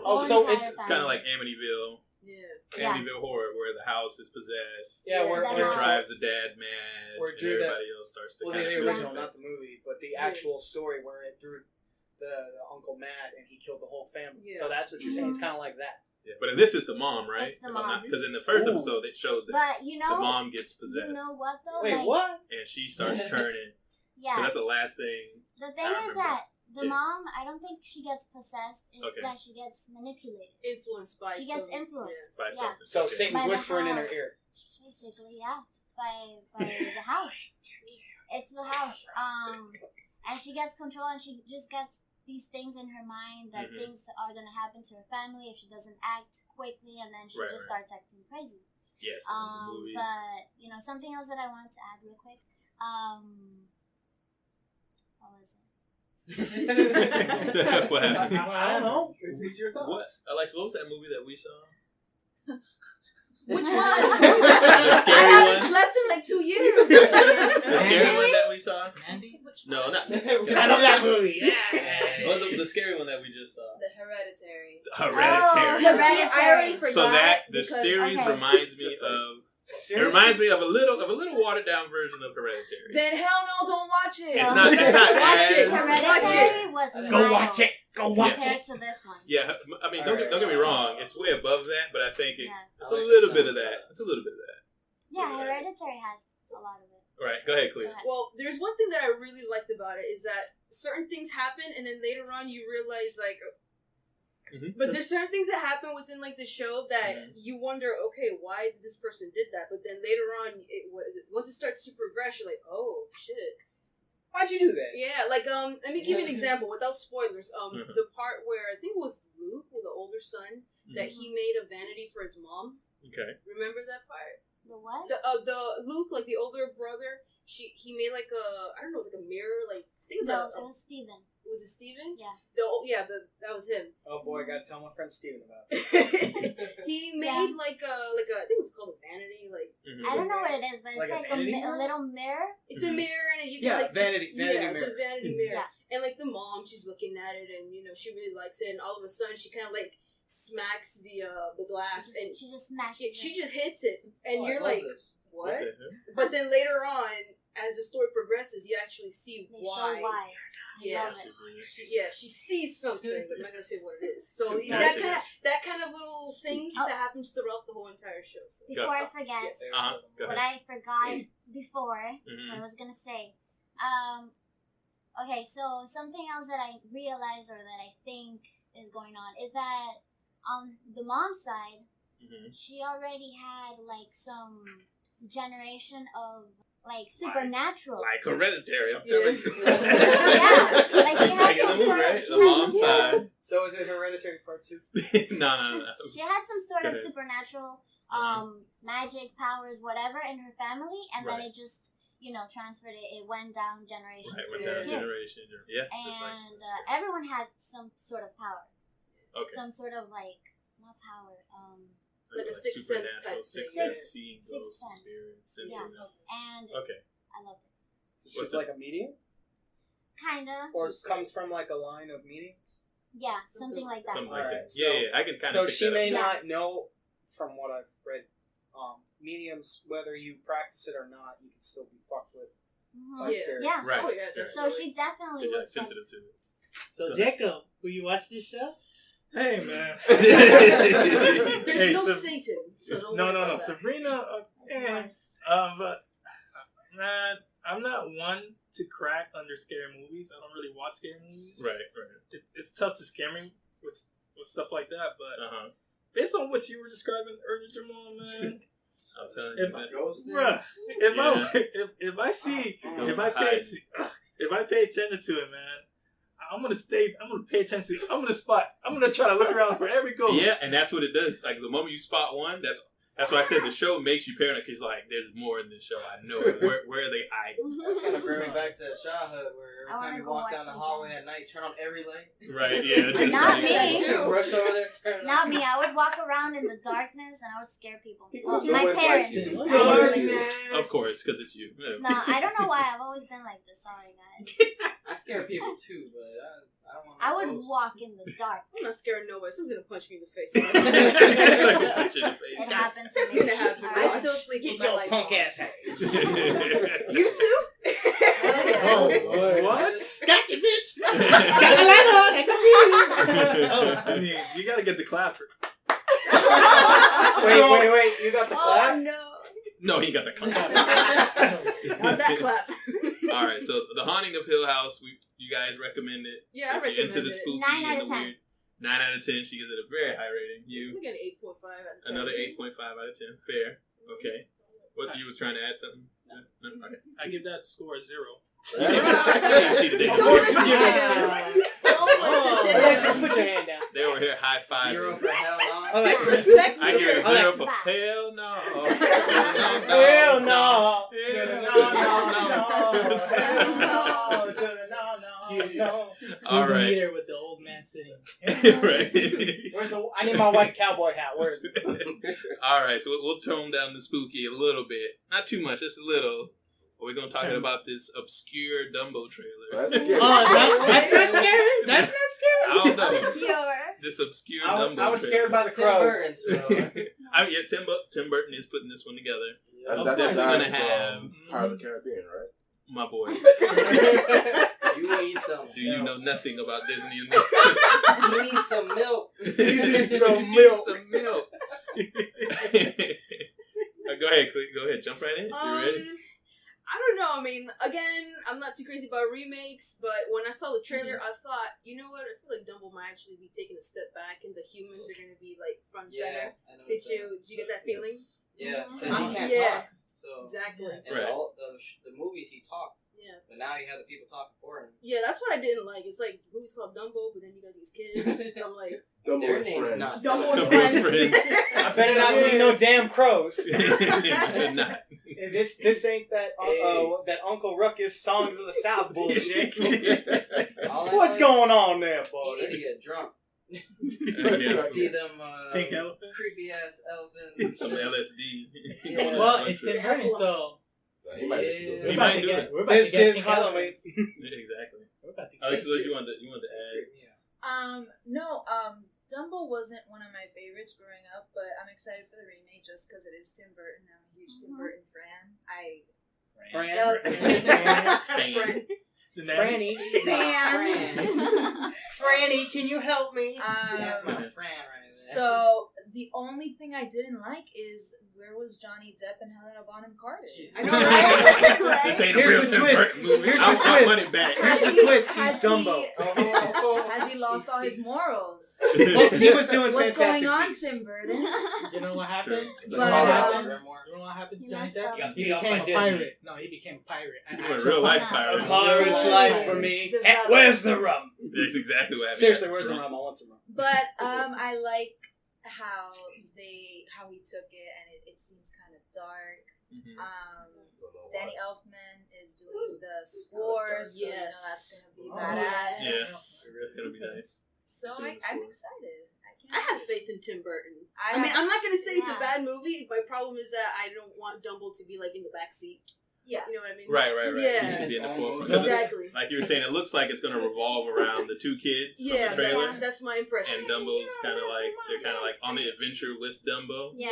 it's kind of like Amityville. Yeah. Amityville Horror, where the house is possessed. Yeah, where it drives the dad mad, where and everybody else starts to. Well, the original, not the movie, but the actual story where it drew the uncle mad and he killed the whole family. Yeah. So that's what you're saying. It's kind of like that. Yeah, but this is the mom, right? It's the mom. Because in the first episode, it shows that but, you know, the mom gets possessed. You know what, though? Wait, what? And she starts turning. Yeah. That's the last thing. The thing is that the mom, I don't think she gets possessed. It's that she gets manipulated. Influenced by She gets influenced. By something. So Satan's whispering in her ear. Basically, yeah. By the house. It's the house. And she gets control, and she just gets these things in her mind that things are going to happen to her family if she doesn't act quickly, and then she just starts acting crazy. Yes. But, you know, something else that I wanted to add real quick. What was it? What happened? I don't know. It's your thoughts. Alexa, what was that movie that we saw? Which one? The scary I haven't one? slept in like 2 years. The scary one that we saw? Mandy? No, not. I know that movie. Yeah. What was the scary one that we just saw? The Hereditary. Hereditary. Hereditary. I already forgot. So the series reminds me of. It reminds me of a little watered down version of Hereditary. Then hell no, don't watch it. It's not watch it. Hereditary was Go watch it. Go watch compared it. to this one. Yeah, I mean, don't get me wrong. It's way above that, but I think it's a like little bit of that. It's a little bit of that. Yeah, Hereditary has a lot of it. All right, go ahead, Cleo. Well, there's one thing that I really liked about it is that certain things happen, and then later on you realize, like, but there's certain things that happen within, like, the show that you wonder, okay, why did this person did that? But then later on, once it starts to progress, you're like, oh, shit. Why'd you do that? Yeah, like, let me give you an example without spoilers. The part where, I think it was Luke, the older son, that he made a vanity for his mom. Okay. Remember that part? The what? The Luke, like, the older brother, he made, like, I don't know, it was like a mirror, like, I think it was Steven. Was it Steven? Yeah. That was him. Oh boy, I gotta tell my friend Steven about it. He made like a I think it was called a vanity, like I don't know what it is, but it's like a little mirror. It's a mirror, and you can like vanity mirror. It's a vanity mirror, and like the mom, she's looking at it, and you know she really likes it, and all of a sudden she kind of like smacks the glass, and she just smashes it. She just hits it, and you're like, what? But then later on, as the story progresses, you actually see why. She sees something, but I'm not gonna say what it is. So that kind of little things that happens throughout the whole entire show. So. Before I forget, what I forgot before, what I was gonna say. Okay, so something else that I realized or that I think is going on is that on the mom's side, she already had like some generation of like supernatural, like Hereditary. I'm telling you. Yeah, like she had some sort of the mom's side. So is it Hereditary Part 2? No. She had some sort of supernatural, magic powers, whatever in her family, and then it just transferred it. It went down generation to kids. And everyone had some sort of power. Okay. Some sort of like not power. Like a sixth sense type thing. Sixth sense. Yeah. And I love it. So she's like a medium? Kinda. Or comes from like a line of mediums? Yeah, something like that. Something like that. Yeah, I can kind of So she may not know, from what I've read, mediums, whether you practice it or not, you can still be fucked with by spirits. Yeah. Right. Oh, yeah, so she definitely was sensitive to it. So Jacob, will you watch this show? Hey man, there's no Satan. So no. Sabrina, but man, I'm not one to crack under scary movies. I don't really watch scary movies. Right. It's tough to scare me with stuff like that. But based on what you were describing earlier, Jamal, man, I'm telling you, if I pay attention to it, man. I'm gonna pay attention. I'm gonna try to look around for every ghost. Yeah, and that's what it does. Like the moment you spot one, that's why I said the show makes you paranoid, because like there's more in this show. I know where are they hiding. That's gonna bring me back to childhood, where every time you walk down the hallway at night, turn on every light. Right. Yeah. Not me. Rush over there. Turn Not me. I would walk around in the darkness and I would scare people. My parents. Of course, just because it's you. No, I don't know why. I've always been like this. Sorry, guys. I scare people too, but I don't want to. I would walk in the dark. I'm not scaring nobody. Someone's gonna punch me in the face. It's like a punch in the face. It happened to That's me. gonna happen. I still sleep with Get my your lights punk on. ass out. You too? Oh, boy. What? Gotcha, bitch. Got the light on. I can see you. I mean, you gotta get the clapper. Wait. You got the clap? Oh no. No, he got the clap. Not that clap. All right, so The Haunting of Hill House, you guys recommend it. Yeah, I if you're recommend into the it. spooky 9 out and of the 10. weird. 9 out of 10. She gives it a very high rating. You? Look at 8.5 out of 10. Another 8.5 out of 10. Fair. Okay. What, you was trying to add something? No? Okay. I give that score a 0. You cheated, didn't Don't you? listen to him. Don't listen to Alex, him. just put your hand down. They were here high five. 0 for hell no. Disrespect. I give it a 0 Alex. for hell no. Hell no. To the Hell no. To the no. All right. Meter with the old man sitting. Right. Where's the? I need my white cowboy hat. Where is it? All right, so we'll tone down the spooky a little bit. Not too much, just a little. We're going to talk about this obscure Dumbo trailer. That's scary. That's not scary. That's not scary. I don't know. Obscure. This obscure I Dumbo was trailer. scared by the Tim crows. Burton, so. I mean, yeah, Tim Burton is putting this one together. That's definitely guy gonna have from Pirates of the Caribbean, right? my boy. You need some. Do you know nothing about Disney and You need some milk. You need some milk. Go ahead. Jump right in. You ready? I don't know. I mean, again, I'm not too crazy about remakes, but when I saw the trailer, I thought, you know what? I feel like Dumbo might actually be taking a step back, and the humans are going to be like front and center. Did you get that feeling? Yeah, because he can't talk. So exactly. And the movies he talked. Yeah. But now you have the people talking for him. Yeah, that's what I didn't like. It's like, the movie's called Dumbo, but then you got these kids. I'm like, Dumbo their and name's Friends. not Dumbo and Friends. Friends. I better not see no damn crows. Not. This ain't that that Uncle Ruckus Songs of the South bullshit. What's going on there, boy? You need to get drunk. Yeah. See them Pink elephant? creepy ass elephants. Some LSD. Yeah. Well, it's Tim Burton, so He might actually do He that. might do it. we're about to This get is Pink Halloween. Elephants. Exactly. We're about to get Alex, what you wanted to add? No, Dumbo wasn't one of my favorites growing up, but I'm excited for the remake just because it is Tim Burton. I'm a huge Tim Burton fan. Fran. The nanny. Franny, can you help me? That's my friend right there. So the only thing I didn't like is where was Johnny Depp and Helena Bonham Carter? I know, right? This ain't a Here's real the Tim twist. Burton movie. Here's I the want my twist. money back. Here's the twist. He's Dumbo. Has he lost all his morals? Well, he was doing What's Fantastic going on, Beasts. Tim Burton? You know what happened? It's But, like um, You know what happened to He Johnny messed Depp? up. got He beat up became by a Disney. pirate. No, he became a pirate. You were a real life A pirate. pirate's life for me. Developed. Where's the rum? That's exactly what happened. Seriously, where's the rum? I want some rum. But I like how he took it, and it seems kind of dark. Mhm. Danny Elfman is doing the score, so you know Yes. that's gonna be badass. Yeah, it's gonna be nice. So Let's do I'm the score. excited. I have faith in Tim Burton. I mean, I'm not going to say it's a bad movie. My problem is that I don't want Dumbo to be like in the backseat. Yeah. You know what I mean? Right. Yeah. You should be in the forefront. 'Cause Exactly. like you were saying, it looks like it's going to revolve around the two kids from Yeah, the trailer. that's my impression. And Dumbo's kind of like, they're kind of like on the adventure with Dumbo. Yeah.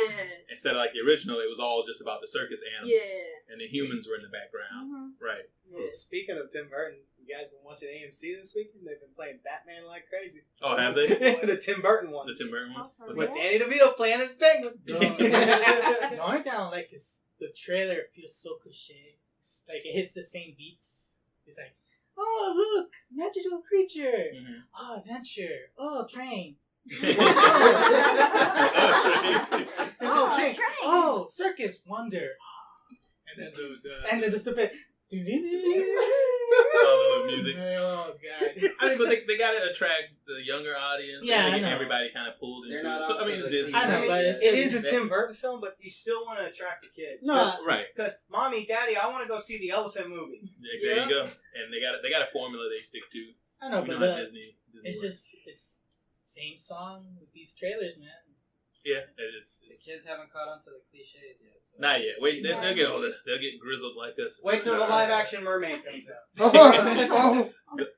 Instead of like the original, it was all just about the circus animals. Yeah. And the humans were in the background. Right. Well, speaking of Tim Burton, you guys been watching AMC this weekend? They've been playing Batman like crazy. Oh, have they? The Tim Burton one. The Tim Burton one? Oh, With Danny DeVito playing as Penguin. The only thing I don't like is the trailer feels so cliche. It's like it hits the same beats. It's like, oh look, magical creature. Mm-hmm. Oh, adventure. Oh, train. Oh, train. Oh, circus wonder. And then the stupid. All the music. Oh god. I mean, but they got to attract the younger audience. Yeah, and I know. everybody kind of pulled into They're not it. So, I mean, out it's to Disney. the I know, but it is a Tim Burton film, but you still want to attract the kids. No, Right. Because, Mommy, Daddy, I want to go see the elephant movie. Yeah, there you go. And they got a formula they stick to. I know, You but know how Disney it's works. just it's same song with these trailers, man. Yeah, it is. The kids haven't caught on to the cliches yet. So not yet. Wait, they'll get older. They'll get grizzled like us. Wait till the live-action mermaid comes out.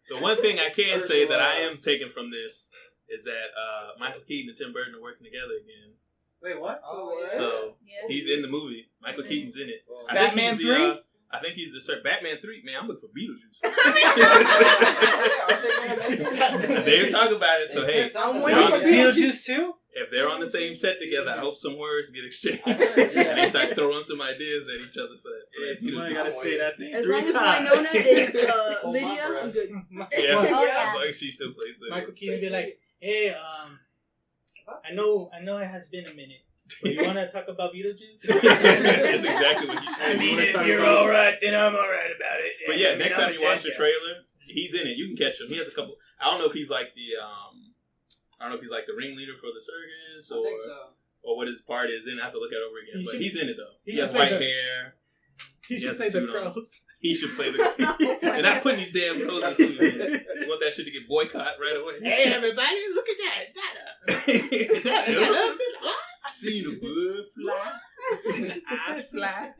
The one thing I can say that I am taking from this is that Michael Keaton and Tim Burton are working together again. Wait, what? Oh, So he's in the movie. Michael Keaton's in it. Batman 3? I think he's the Batman 3. Man, I'm looking for Beetlejuice. They didn't talk about it, so hey. I'm waiting for Beetlejuice 2? If they're on the same set together, I hope some words get exchanged. And they start throwing some ideas at each other for that. Somebody gotta say that thing. As long as Winona is Lydia, I'm good. Yeah, Oh, as yeah. long as she still plays Lydia. Michael Keaton be like, hey, I know it has been a minute. But you want to talk about Beetlejuice? That's exactly what he should. I mean, if you're alright, then I'm alright about it. But yeah, next time you watch the trailer, he's in it. You can catch him. He has a couple. I don't know if he's like the ringleader for the circus or what his part is in. I have to look it over again. But he's in it though. He has white hair. He should play the crows. He should play the crows. They're not putting these damn crows in food, man. You want that shit to get boycott right away. Hey everybody, look at that. Is that a I seen a bird fly. I seen an eye fly.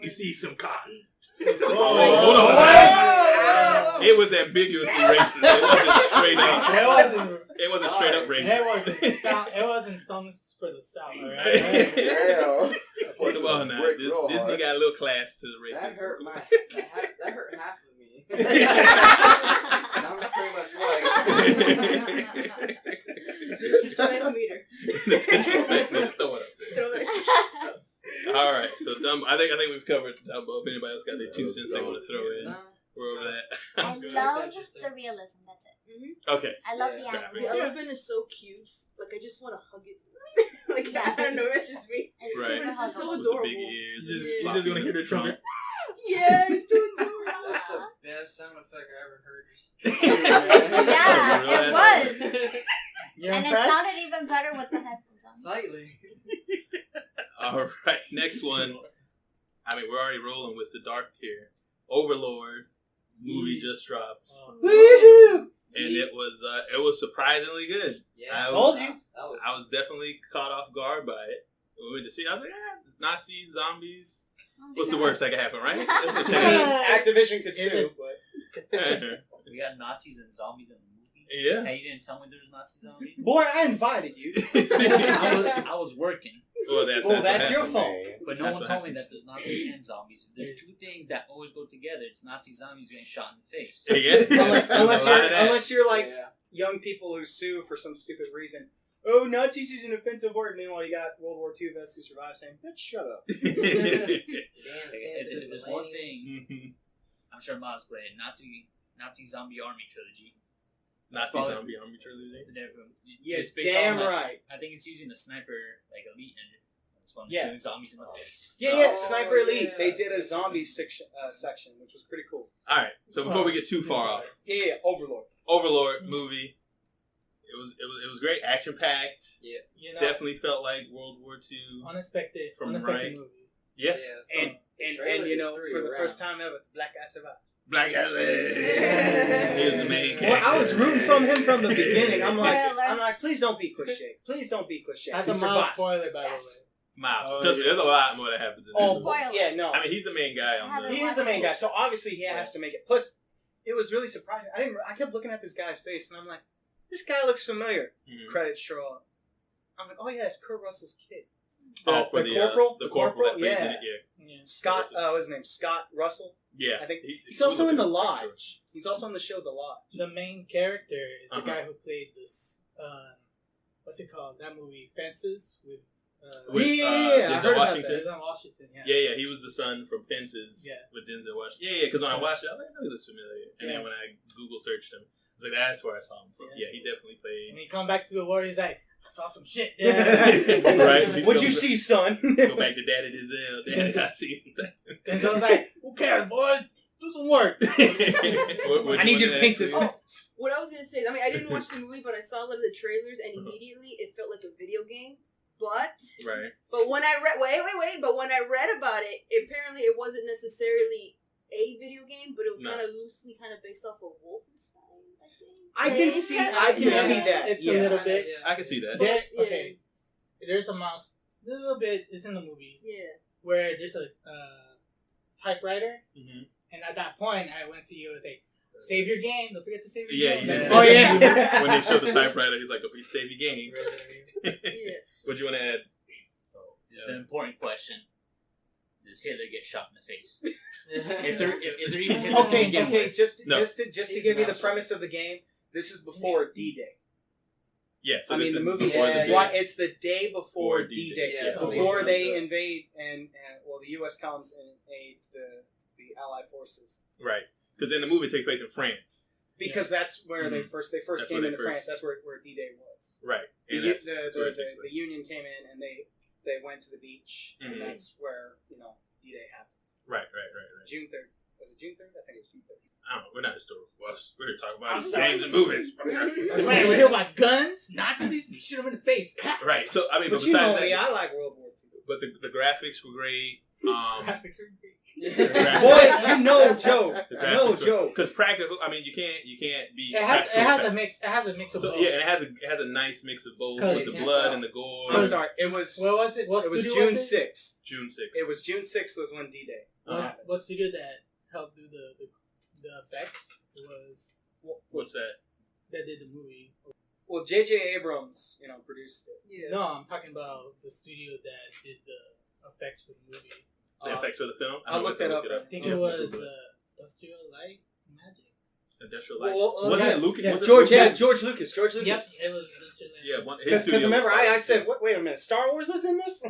You see some cotton. Hold on. It was ambiguously racist. It wasn't straight up. It wasn't straight up racist. It wasn't songs for the South, alright? Damn. Come on now. Disney got a little class to the racism. That hurt half of me. I'm pretty much white. Disrespect meter. The disrespect meter. Throw it up there. Throw that shit. All right, so Dumbo. I think we've covered Dumbo. If anybody else got their 2 cents they want to throw in, we're over that. I love the realism. That's it. Okay. I love the animals. The elephant is so cute. Like I just want to hug it. Like I don't know. That's just me. It's Right. super It's just so huggable. adorable. Big ears. You just want to hear the trumpet. Yeah, it's too adorable. That's the best sound effect I ever heard. Yeah, it was. You're And impressed? it sounded even better with the headphones on. Slightly. All right, next one. I mean, we're already rolling with the dark here. Overlord movie just dropped, Woohoo! and it was surprisingly good. Yeah. I Told you. I was definitely caught off guard by it. We went to see. I was like, Nazis, zombies. What's the worst that could happen, right? Let's check it out. Activision could sue, but We got Nazis and zombies in the movie. Yeah. Hey, you didn't tell me there was Nazi zombies. boy, I invited you. I was working, Well, That's your happened. fault. but no That's one what told me that there's Nazis and zombies. If there's 2 things that always go together, it's Nazi zombies getting shot in the face. Yeah. unless you're like young people who sue for some stupid reason. Oh, Nazis is an offensive word. Meanwhile, you got World War II vets who survived saying, "Bitch, shut up." If there's one thing, I'm sure Miles played Nazi zombie army trilogy. Nazi zombie army trilogy. Yeah, it's based damn on, right. I think it's using the sniper elite and it's fun Yeah. shooting zombies in the face. Yeah, Sniper Elite. They did a zombie section, which was pretty cool. All right. So before we get too far off, Yeah, Overlord movie. It was great, action packed. Yeah. You know, Definitely felt like World War II. unexpected From movie. Yeah. And you know, for the first time ever, Black guy survives. Black guy. He was the main character. Well, I was rooting from him from the beginning. I'm Spoiler. like, please don't be cliche. Please don't be cliche. That's He a mild survives. spoiler, by Yes. Miles. Oh, Trust me, there's a lot more that happens in this. Oh, movie. Spoiler. yeah, no. I mean, he's the main guy on the. He is the main guy, so obviously he has to make it. Plus, it was really surprising. I kept looking at this guy's face, and I'm like, this guy looks familiar. Mhm. Credits show up. I'm like, oh yeah, it's Kurt Russell's kid. Oh, for the corporal that plays yeah. in it. Yeah. Scott, what's his name? Scott Russell. Yeah. I think He- he's also in The I'm sure. Lodge. He's also on the show The Lodge. The main character is the Uh-huh. guy who played this. What's it called? That movie, Fences, with. With, Yeah, I Denzel heard about Washington. that. Denzel Washington. Yeah. Yeah, he was the son from Fences Yeah. with Denzel Washington. Yeah, because when I watched it, I was like, I know he looks familiar. And then when I Google searched him, I was like, that's where I saw him from. Yeah, he definitely played. When he come back to the war, he's like, I saw some shit. Right? What'd you see, son? Go back to Daddy Denzel. Daddy, I see. Denzel's like, who cares, boy? Do some work. I need you to paint this. What I was gonna say, I mean, I didn't watch the movie, but I saw a lot of the trailers, and immediately it felt like a video game. Right. But when I read, but when I read about it, apparently it wasn't necessarily a video game, but it was kind of loosely kind of based off of Wolfenstein, I think. I can see that. It's a little bit. I can see that. Okay. There's a little bit is in the movie. Yeah. Where there's a typewriter, and at that point, I went to you and say, "Save your game. Don't forget to save your game." Yeah. Oh yeah. When they showed the typewriter, he's like, "Don't forget to save your game." What do you want to add? So, this is an important question. Does Hitler get shot in the face? Is there even Hitler? Okay. Just to give you the premise of the game, this is before D-Day. Yeah, so the movie. It's the day before D-Day. Yeah, before they invade and the U.S. comes and aid the Allied forces. Right, because in the movie it takes place in France. Because that's where they first came into France. That's where D-Day was. Right. The Union came in and they went to the beach, and that's where D-Day happened. Right. June 3rd. Was it June 3rd? I think it was June 3rd. I don't know. We're not historical buffs. We're here to talk about games and movies. We're here about guns, Nazis, and you shoot them in the face. Right. So but besides that, I like World War II. But the graphics were great. Graphics are great. Boy, no joke. No joke. Because practical. You can't be. It has a mix. It has a mix of both. Yeah, and it has a nice mix of both with the blood and the gore. I'm sorry. It was. What was it? What it was June 6th. June 6th. It was June 6th was when D-Day. What studio that helped do the effects? It was. What's that? That did the movie. Well, J.J. Abrams, produced it. Yeah. No, I'm talking about the studio that did the effects for the movie. The effects for the film? I'll look that up. I think it was Industrial Light Magic. Industrial Light. Wasn't it Lucas? Yeah. George Lucas. Yep, it was Industrial Light. Yeah, because remember, I said, wait a minute, Star Wars was in this?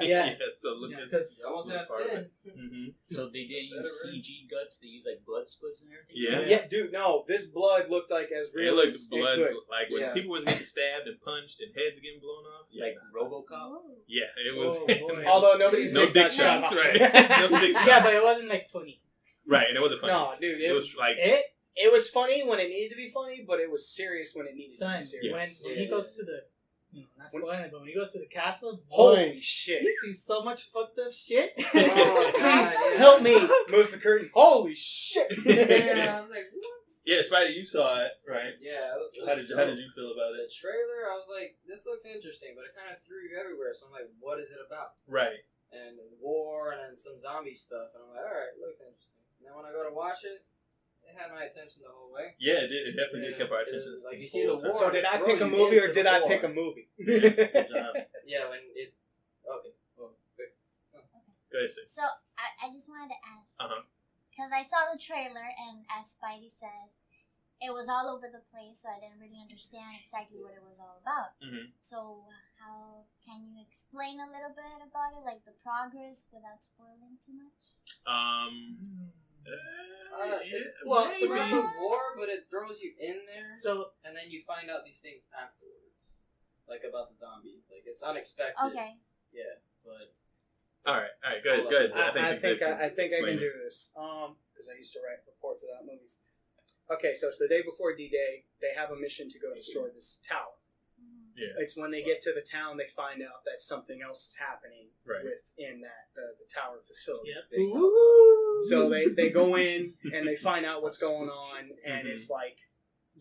Yeah, so Lucas. You almost have Finn. So they didn't use CG guts, they used like blood squibs and everything? Yeah, dude, no, this blood looked like as real as it could. Like when people was getting stabbed and punched and heads getting blown off. Like RoboCop? Yeah, it was. Although nobody's dick shots, right? No dick shots. Yeah, but it wasn't like funny. Right, and it wasn't funny. No, dude, it was like it was funny when it needed to be funny, but it was serious when it needed to be serious. When he goes to the, not spoiling it, but when he goes to the castle, holy shit, he sees so much fucked up shit. Please help me. Moves the curtain. Holy shit. I was like, what? Yeah, Spider, you saw it, right? Yeah, it was. How did you feel about it? The trailer, I was like, this looks interesting, but it kind of threw you everywhere. So I'm like, what is it about? Right. And war, and then some zombie stuff, and I'm like, all right, looks interesting. And then when I go to watch it, it had my attention the whole way. Yeah, it did. It definitely did keep our attention. Like you see the war. So did I pick a movie or did I pick a movie? Good job. Yeah, when it. Okay. Well, go ahead, sis. So I just wanted to ask. Because I saw the trailer, and as Spidey said, it was all over the place, so I didn't really understand exactly what it was all about. So how can you explain a little bit about it, like the progress, without spoiling too much? It's about the war, but it throws you in there. So, and then you find out these things afterwards, like about the zombies. Like it's unexpected. Okay. Yeah, but. All right, go ahead. I think I can do this. Because I used to write reports about movies. Okay, so it's the day before D-Day. They have a mission to go destroy this tower. Yeah. It's when they get to the town they find out that something else is happening within the tower facility. Yep. So they go in and they find out what's going on, and it's like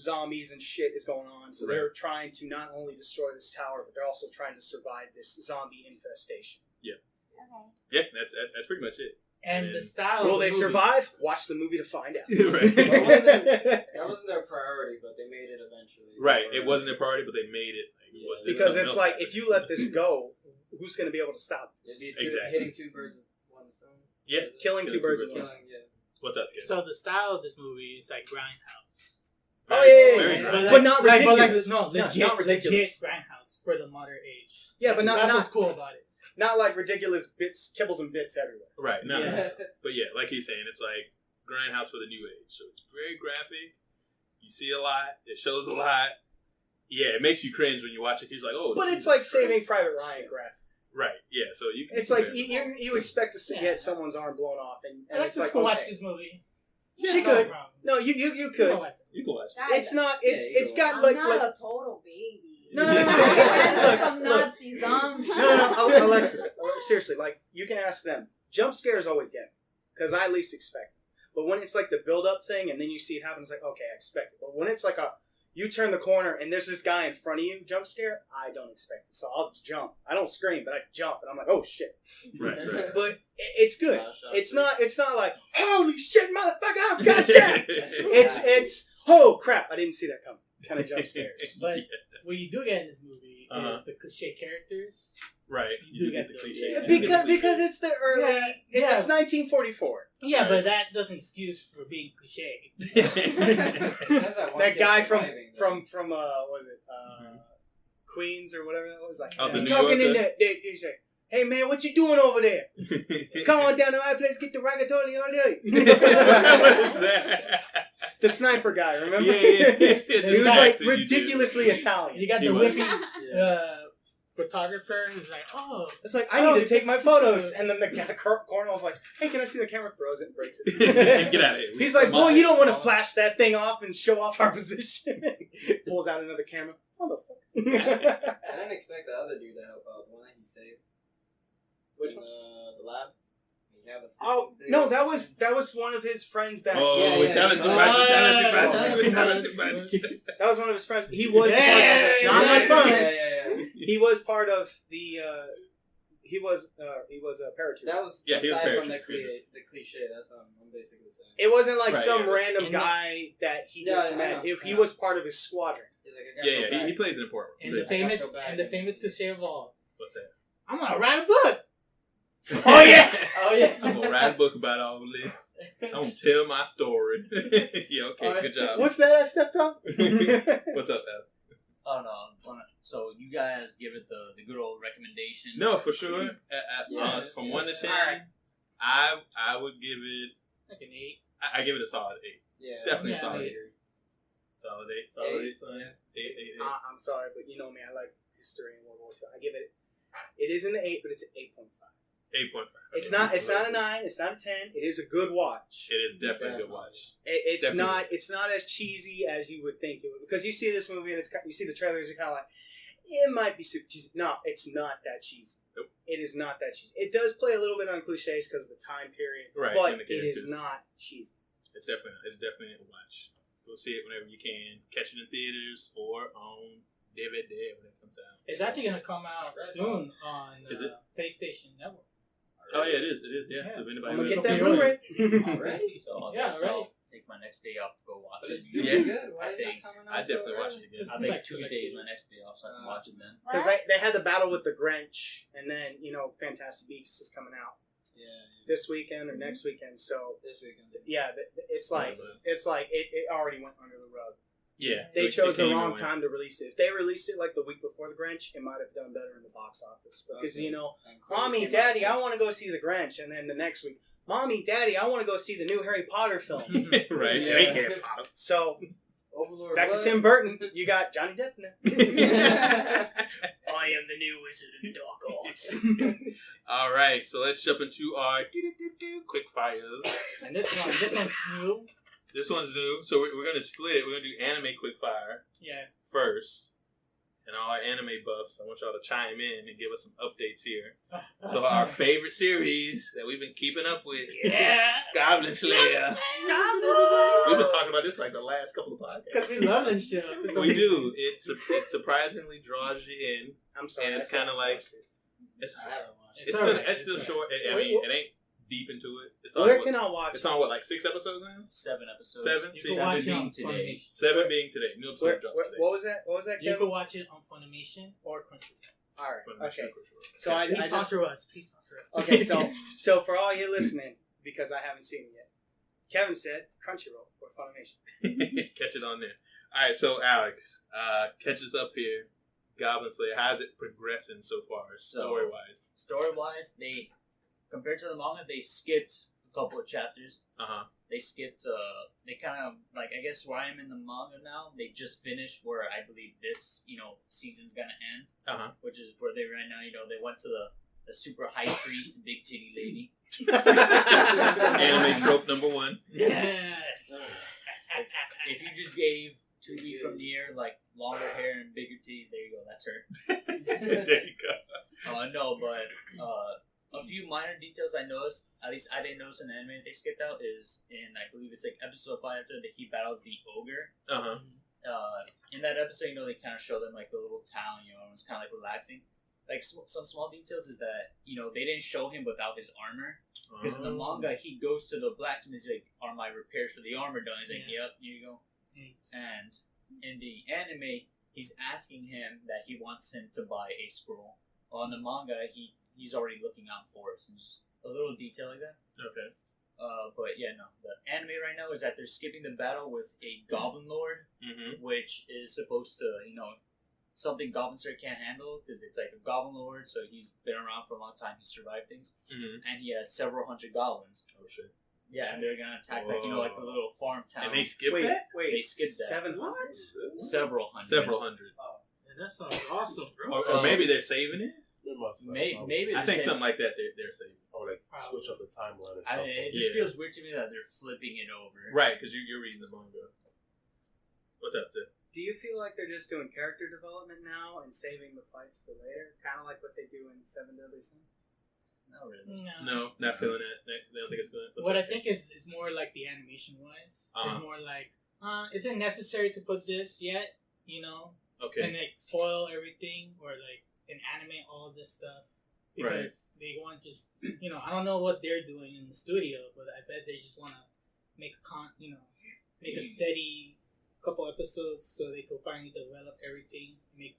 zombies and shit is going on. So they're trying to not only destroy this tower, but they're also trying to survive this zombie infestation. Yeah. Okay. Yeah, that's pretty much it. And the style. Will they survive? Watch the movie to find out. That wasn't their priority, but they made it eventually. Right, it wasn't their priority, but they made it. Because it's like, if you let this go, who's going to be able to stop this? Hitting two birds with one stone. Yeah, killing two birds with one stone. What's up, kid? So the style of this movie is like Grindhouse. Oh yeah. But not ridiculous. Not ridiculous Grindhouse for the modern age. Yeah, but that's what's cool about it. Not like ridiculous bits, kibbles and bits everywhere. Right, but yeah, like he's saying, it's like Grindhouse for the new age. So it's very graphic. You see a lot. It shows a lot. Yeah, it makes you cringe when you watch it. He's like, oh. But it's like Saving Private Ryan graphic. Right, yeah, so you can. It's like you expect to get someone's arm blown off, and it's like, watch this movie. Yeah, she could. No, you could. You can watch it. It's not. It's got I'm like not a total baby. No. Some Nazi zombie. Alexis, seriously, like you can ask them. Jump scares always get me because I least expect them. But when it's like the build-up thing, and then you see it happen, it's like, okay, I expect it. But when it's like you turn the corner, and there's this guy in front of you, jump scare, I don't expect it. So I'll jump. I don't scream, but I jump, and I'm like, oh, shit. Right. But it's good. It's not like, holy shit, motherfucker, goddamn. It's, oh, crap, I didn't see that coming. Kind of jump scares. But what you do get in this movie is the cliche characters. Right. You do get the cliche. Yeah, because it's the early... Yeah. It's 1944. Yeah, but that doesn't excuse for being cliche. That guy from was it Queens or whatever that was, like, talking in there. They say, hey man, what you doing over there? Come on down to my place, get the ragatoli all day. What is that? The sniper guy, remember? Yeah. He was like ridiculously Italian. You got the whippy photographer who's like, oh. It's like, I need to take my photos. And then the guy, Cornell's like, hey, can I see the camera? Throws it and breaks it. Get out of here. He's like, well, you don't want to flash that thing off and show off our position. Pulls out another camera. What the fuck? I didn't expect the other dude to help out. The one that he saved. Which one? The lab. Oh no, that was one of his friends. That we're telling too much. That was one of his friends. He was part of it. Not his friend. He was part of the. He was a paratrooper. That was aside from the cliche. That's what I'm basically saying. It wasn't like some random guy that he just met. He was part of his squadron. He plays an important role. And the famous cliche of all. What's that? I'm gonna write a book. Oh yeah. I'm gonna write a book about all this. I'm gonna tell my story. Yeah, okay, good job. What's that I stepped on? What's up, Al? Oh no. So you guys give it the good old recommendation? No, for sure. From 1 to 10, I would give it like an 8. I give it a solid 8. Yeah, definitely a solid 8. Solid 8. Solid 8. Son. 8. I'm sorry, but you know me. I like history and World War II. I give it. It is in the 8, but it's an 8.5. 8.5. It's not a 9. It's not a 10. It is a good watch. It is definitely a good watch. It's definitely. It's not as cheesy as you would think it would, because you see this movie and you see the trailers. You're kind of like, it might be super cheesy. No, it's not that cheesy. Nope. It is not that cheesy. It does play a little bit on cliches because of the time period, right? But it is not cheesy. It's definitely a watch. Go see it whenever you can. Catch it in theaters or on DVD when it comes out. It's actually going to come out soon on PlayStation Network. Oh yeah, it is. Yeah. So if anybody I'm gonna get that Blu-ray. Already? So I guess I'll take my next day off to go watch it. It's doing good. Why I think I definitely watch it again. I think Tuesday is my next day off, so I can watch it then. Because they had the battle with the Grinch, and then Fantastic Beasts is coming out. Yeah. This weekend or next weekend. So this weekend. Yeah, it's like it already went under the rug. Yeah, they chose the wrong time to release it. If they released it like the week before the Grinch, it might have done better in the box office. Because Mommy, Daddy, I want to go see the Grinch, and then the next week, Mommy, Daddy, I want to go see the new Harry Potter film. Right? Yeah. Harry Potter. So, Overlord, back to Tim Burton. You got Johnny Depp in there. I am the new wizard of dark arts. All right, so let's jump into our quick fires. And this one's new. This one's new, so we're going to split it. We're going to do anime quickfire first. And all our anime buffs, I want y'all to chime in and give us some updates here. So our favorite series that we've been keeping up with, Goblin Slayer. We've been talking about this for like the last couple of podcasts. Because we love this show. We do. It surprisingly draws you in. I'm sorry. And it's kind of like... It's still short. I mean, it ain't deep into it. It's on, where can I watch? It's on what, like 6 episodes now? 7 episodes. 7. You can watch it on today. Funimation. 7 being today. New episode dropped today. What was that? Kevin? You can watch it on Funimation or Crunchyroll. All right. Okay. So please sponsor us. Okay. So for all you listening, because I haven't seen it yet, Kevin said Crunchyroll or Funimation. Catch it on there. All right. So Alex, catch us up here. Goblin Slayer. How's it progressing so far, story wise? Story wise, they compared to the manga, they skipped a couple of chapters. They skipped. They kind of like, I guess where I am in the manga now. They just finished where I believe this season's gonna end. Which is where they right now. They went to the super high priest, big titty lady. Anime trope number 1. Yes. If you just gave 2B from the air like longer hair and bigger titties, there you go. That's her. There you go. No, but a few minor details I noticed, at least I didn't notice in the anime they skipped out, is in, I believe it's like episode 5 after that he battles the ogre. In that episode, you know, they kind of show them like the little town, you know, and it's kind of like relaxing. Like some small details is that, you know, they didn't show him without his armor. Because in the manga, he goes to the blacksmith, he's like, "Are my repairs for the armor done?" He's like, "Yep, here you go." And in the anime, he's asking him that he wants him to buy a scroll. On the manga, he's already looking out for us. And just a little detail like that. Okay. But yeah, no. The anime right now is that they're skipping the battle with a Goblin Lord, which is supposed to, you know, something Goblin Slayer can't handle because it's like a Goblin Lord, so he's been around for a long time. He survived things, and he has several hundred goblins. Oh shit! Yeah, and they're gonna attack like, you know, like the little farm town. And they skipped that. They skipped that. 700? Several hundred. Several hundred. Oh, man, that sounds awesome, bro. Or maybe they're saving it. Maybe I think something like that they're saving. Or like switch up the timeline or I something. mean, it just feels weird to me that they're flipping it over. Right, because you're reading the manga. What's up, Sid? Do you feel like they're just doing character development now and saving the fights for later? Kind of like what they do in Seven Deadly Sins? Not really. No, not feeling it. They don't think it's good. What I think is more like the animation wise. It's more like, is it necessary to put this yet? You know? Okay. And like spoil everything or like and animate all this stuff. Because they want just, you know, I don't know what they're doing in the studio, but I bet they just want to make make a steady couple episodes so they could finally develop everything, make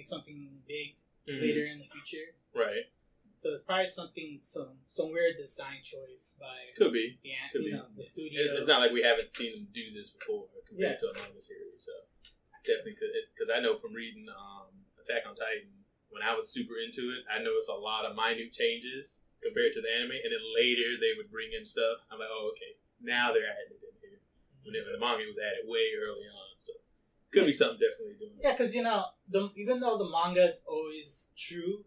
something big later in the future. Right. So it's probably some weird design choice by could be the studio. It's not like we haven't seen them do this before compared to a manga series. So definitely could, because I know from reading Attack on Titan, when I was super into it, I noticed a lot of minute changes compared to the anime, and then later they would bring in stuff. I'm like, oh, okay, now they're adding it in here. When the manga was added way early on, so could be something definitely doing. Yeah, because you know, even though the manga is always true,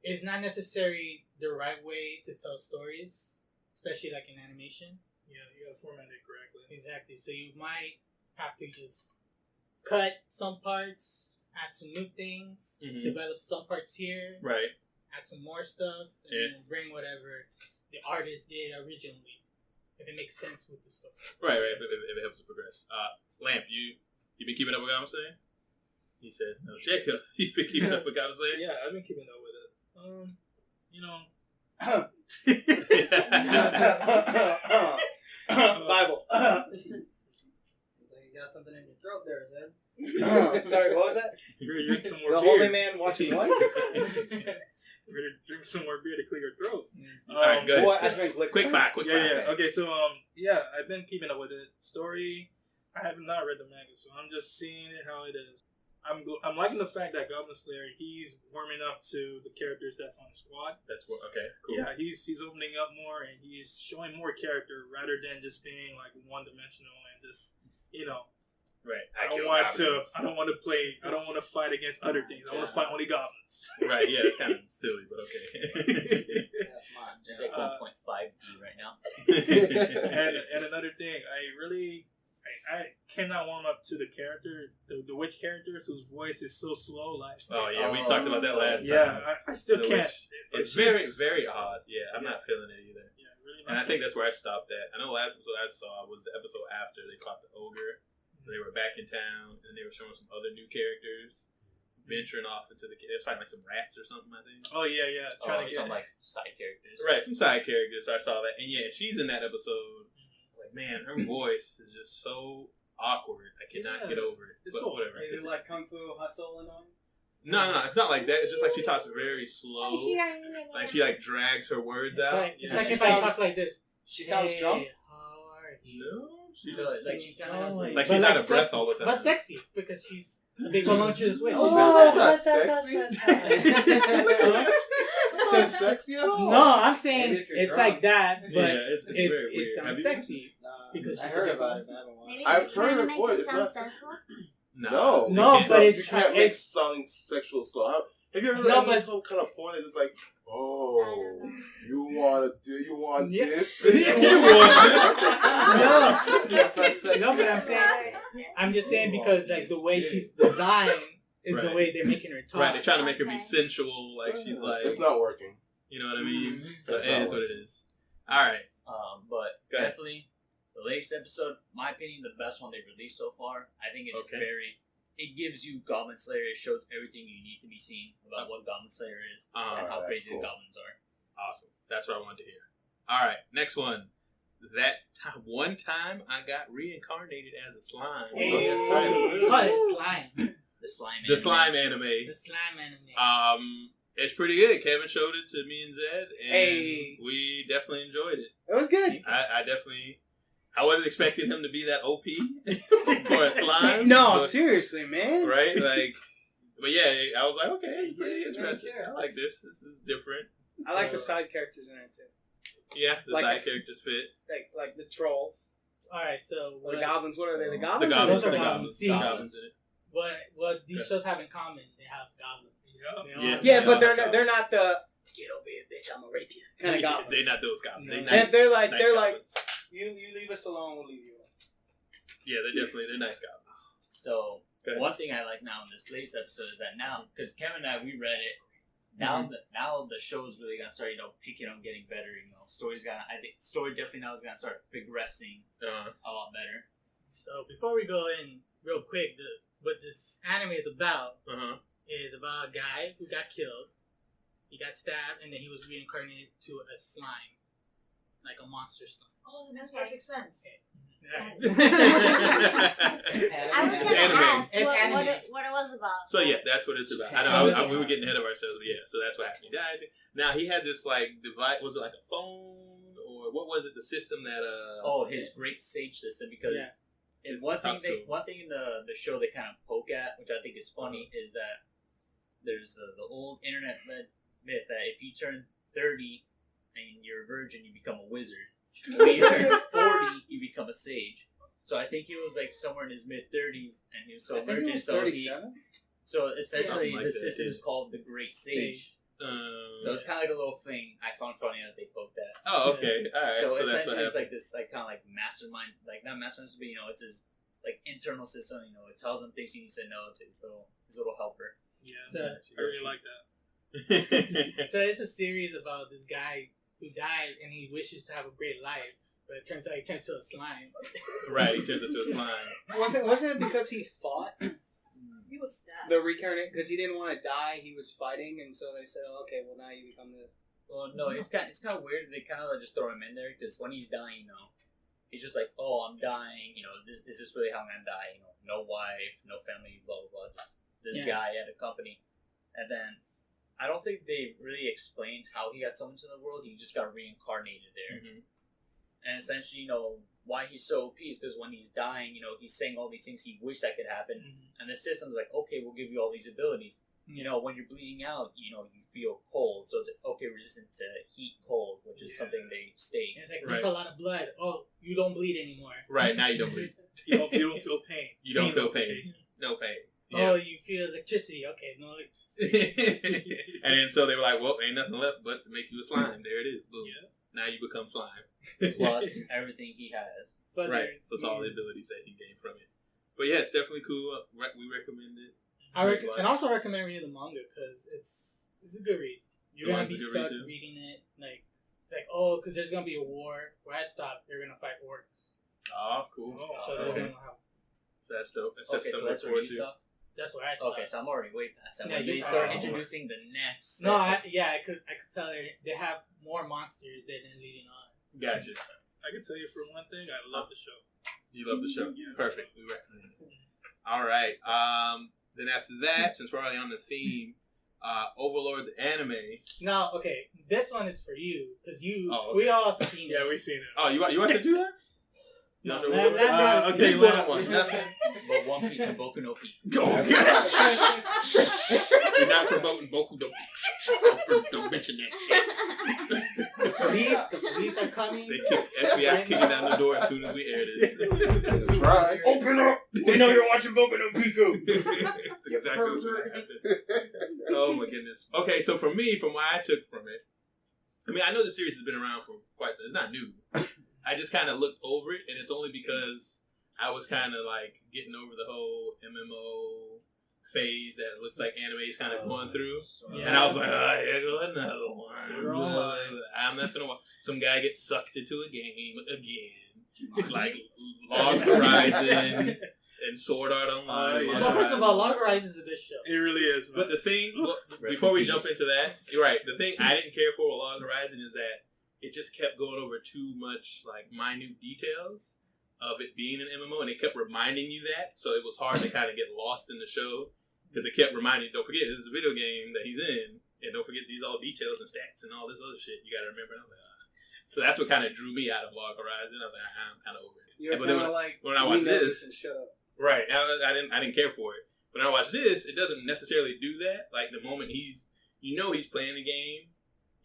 it's not necessarily the right way to tell stories, especially like in animation. Yeah, you gotta format it correctly. Exactly. So you might have to just cut some parts, add some new things, develop some parts here, add some more stuff, and then bring whatever the artist did originally. If it makes sense with the story. Right. If it helps to progress. Lamp, you been keeping up with what I'm saying? He says, no. Jacob, you been keeping up with what I'm saying? Yeah, I've been keeping up with it. You know. Bible. Seems like you got something in your throat there, Zed. Sorry, what was that? You're drink some more the beer. holy man watching what? We're gonna drink some more beer to clear your throat. Alright, good. Boy, I drink liquid. Quick fire. Yeah. Okay, so I've been keeping up with it. Story, I have not read the manga, so I'm just seeing it how it is. I'm liking the fact that Goblin Slayer, he's warming up to the characters that's on the squad. That's what. Okay, cool. Yeah, he's opening up more and he's showing more character rather than just being like one dimensional and just, you know. Right. I don't want to fight against other things. I want to fight only goblins. Right. Yeah, it's kind of silly, but okay. That's mine. It's like 1.5D right now. and another thing, I cannot warm up to the character, the witch characters whose voice is so slow. Like, we talked about that last time. Yeah, I still can't. It's very, very odd. Yeah, I'm not feeling it either. Yeah, really. And I think that's where I stopped at. I know the last episode I saw was the episode after they caught the ogre. They were back in town, and they were showing some other new characters venturing off into the. It was fighting like some rats or something, I think. Oh yeah, trying to get some like side characters. Right, some side characters. So I saw that, and yeah, she's in that episode. Like, man, her voice is just so awkward. I cannot get over it. It's but whatever. Is it like Kung Fu Hustle and all? No, it's not like that. It's just like she talks very slow. Like she like drags her words out. It's like if I talk like this. She sounds drunk. How are you? No. She does. Like she's kind of has like she's out of breath all the time. But sexy because she's a voluptuous way. Oh, that's sexy. So sexy at all? No, I'm saying it's drunk. Like that, but it's very weird. It sounds sexy. Because I heard about it, but I haven't watched. Maybe I've heard her her voice. It sound sensual? No, but you can't make sounding sexual slow. Have you ever heard some kind of porn that's like, oh, you want this? You want this? No, but I'm just saying because like the way she's designed is the way they're making her talk. Right, they're trying to make her be sensual. Like she's like, it's not working. You know what I mean? It is what it is. All right. But definitely, the latest episode, my opinion, the best one they've released so far. I think it's it gives you Goblin Slayer. It shows everything you need to be seen about what Goblin Slayer is and how crazy the goblins are. Awesome. That's what I wanted to hear. All right, next one. One time I got reincarnated as a slime. Slime. The slime anime. It's pretty good. Kevin showed it to me and Zed, and we definitely enjoyed it. It was good. I wasn't expecting him to be that OP for a slime. No, seriously, man. Right? But yeah, I was like, okay, it's pretty interesting. I like this. This is different. I like the side characters in it too. Yeah, the side characters fit. Like the trolls. All right, so the goblins. What are they? The goblins. The goblins. See, goblins in it. What these shows have in common? They have goblins. Yeah, but they're not the get over here, bitch. I'm gonna rape you kind of goblins. They're not those goblins. No. They're like you leave us alone, we'll leave you alone. Yeah, they're nice goblins. So one thing I like now in this latest episode is that now, because Kevin and I, we read it. Now the show's really gonna start, picking on getting better. I think story definitely now is gonna start progressing a lot better. So before we go in real quick, what this anime is about is about a guy who got killed. He got stabbed, and then he was reincarnated to a slime, like a monster slime. Oh, that makes perfect sense. I was going to ask what it was about. So yeah, that's what it's about. I know we were getting ahead of ourselves, but yeah, so that's what happened. Now he had this device. Was it like a phone or what was it? The system that his great sage system. Because one thing in the show they kind of poke at, which I think is funny, is that there's the old internet myth that if you turn 30 and you're a virgin, you become a wizard. When you turn 40, you become a sage. So I think he was somewhere in his mid-30s, and he was so virgin. So essentially, the system is called the Great Sage. So it's kind of like a little thing I found funny that they poked at. Oh, okay, all right. So essentially, it's like this, kind of mastermind, not mastermind, but it's his internal system. It tells him things he needs to know. It's his little helper. Yeah, I really like that. So it's a series about this guy who died and he wishes to have a great life, but it turns out he turns to a slime. Right, he turns into a slime. Wasn't it because he fought? He was stabbed. The reincarnate, because he didn't want to die, he was fighting, and so they said, okay, well now you become this. Well, no, it's kind of weird. They kind of just throw him in there because when he's dying, he's just like, oh, I'm dying. Is this really how I'm gonna die? No wife, no family, blah blah blah. Just this guy at a company, and then I don't think they really explained how he got summoned to the world. He just got reincarnated there, and essentially, why he's so OP is because when he's dying, he's saying all these things he wished that could happen, and the system's like, okay, we'll give you all these abilities. When you're bleeding out, you feel cold, so it's resistant to heat, cold, which is something they state. It's like there's a lot of blood. Oh, you don't bleed anymore. Right now, you don't bleed. You don't feel pain. You don't feel pain. No pain. Yeah. Oh, you feel electricity. Okay, no electricity. And then so they were like, well, ain't nothing left but to make you a slime. There it is. Boom. Yeah. Now you become slime. Plus everything he has. Plus all the abilities that he gained from it. But yeah, it's definitely cool. We recommend it. And also recommend reading the manga because it's a good read. You're going to be stuck reading it. It's like, because there's going to be a war. Where I stop, they're going to fight orcs. Oh, cool. So that's dope. That's okay, so that's where you stopped? That's where I stopped. Okay, so I'm already way past that. When they start introducing the next... No, I could tell they have more monsters than leading on. Gotcha. I can tell you for one thing, I love the show. You love the show? Yeah. Perfect. We recommend it. All right. Then after that, since we're already on the theme, Overlord Anime. No, okay. This one is for you because we all seen it. Yeah, we seen it. Oh, you watched it too? Then? Okay, nothing. But One Piece and Boku no Pico. We're not promoting Boku no Pico. Don't mention that. The police are coming. FBI kicking down the door as soon as we air this. That's right. Open up. We know you're watching Boku no Pico. That's exactly what's going to happen. Oh my goodness. Okay, so for me, from what I took from it, I know the series has been around for quite some. It's not new. I just kind of looked over it, and it's only because I was kind of getting over the whole MMO phase that it looks like anime is kind of going through. And I was like, here go another one. I'm not gonna watch. Some guy gets sucked into a game again. Like Log Horizon and Sword Art Online. Well, first of all, Log Horizon is a good show. It really is, man. But the thing, before we jump into that, you're right. The thing I didn't care for with Log Horizon is that it just kept going over too much like minute details of it being an MMO, and it kept reminding you that. So it was hard to kind of get lost in the show because it kept reminding you, don't forget, this is a video game that he's in, and don't forget these all details and stats and all this other shit you got to remember. And I was like, so that's what kind of drew me out of Log Horizon. I was like, I'm kind of over it. You're but kind then of like, when I watched this, shut up. Right, I didn't care for it. When I watched this, it doesn't necessarily do that. Like the moment he's playing the game,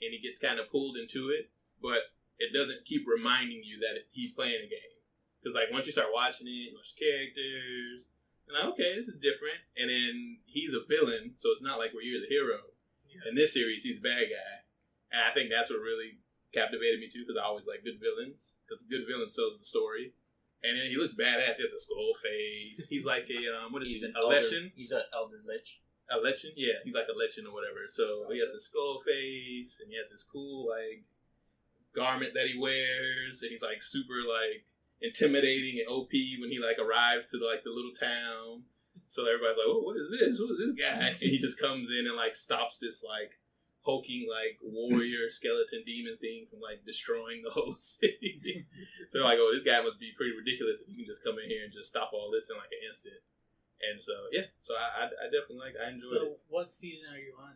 and he gets kind of pulled into it. But it doesn't keep reminding you that he's playing a game. Because, like, once you start watching it, you watch the characters, and like, okay, this is different. And then he's a villain, so it's not like where you're the hero. Yeah. In this series, he's a bad guy. And I think that's what really captivated me, too, because I always like good villains. Because a good villain sells the story. And then he looks badass. He has a skull face. He's like a, what is he? A Lechin? He's an Elder Lich. A Lechin? Yeah, he's like a Lechin or whatever. So he has a skull face, and he has this cool, like, garment that he wears, and he's like super like intimidating and OP when he like arrives to like the little town. So everybody's like, "Oh, what is this? Who is this guy?" And he just comes in and like stops this like hulking like warrior skeleton demon thing from like destroying the whole city. So they're like, "Oh, this guy must be pretty ridiculous if he can just come in here and just stop all this in like an instant." And so yeah, so I definitely I enjoyed it. So what season are you on?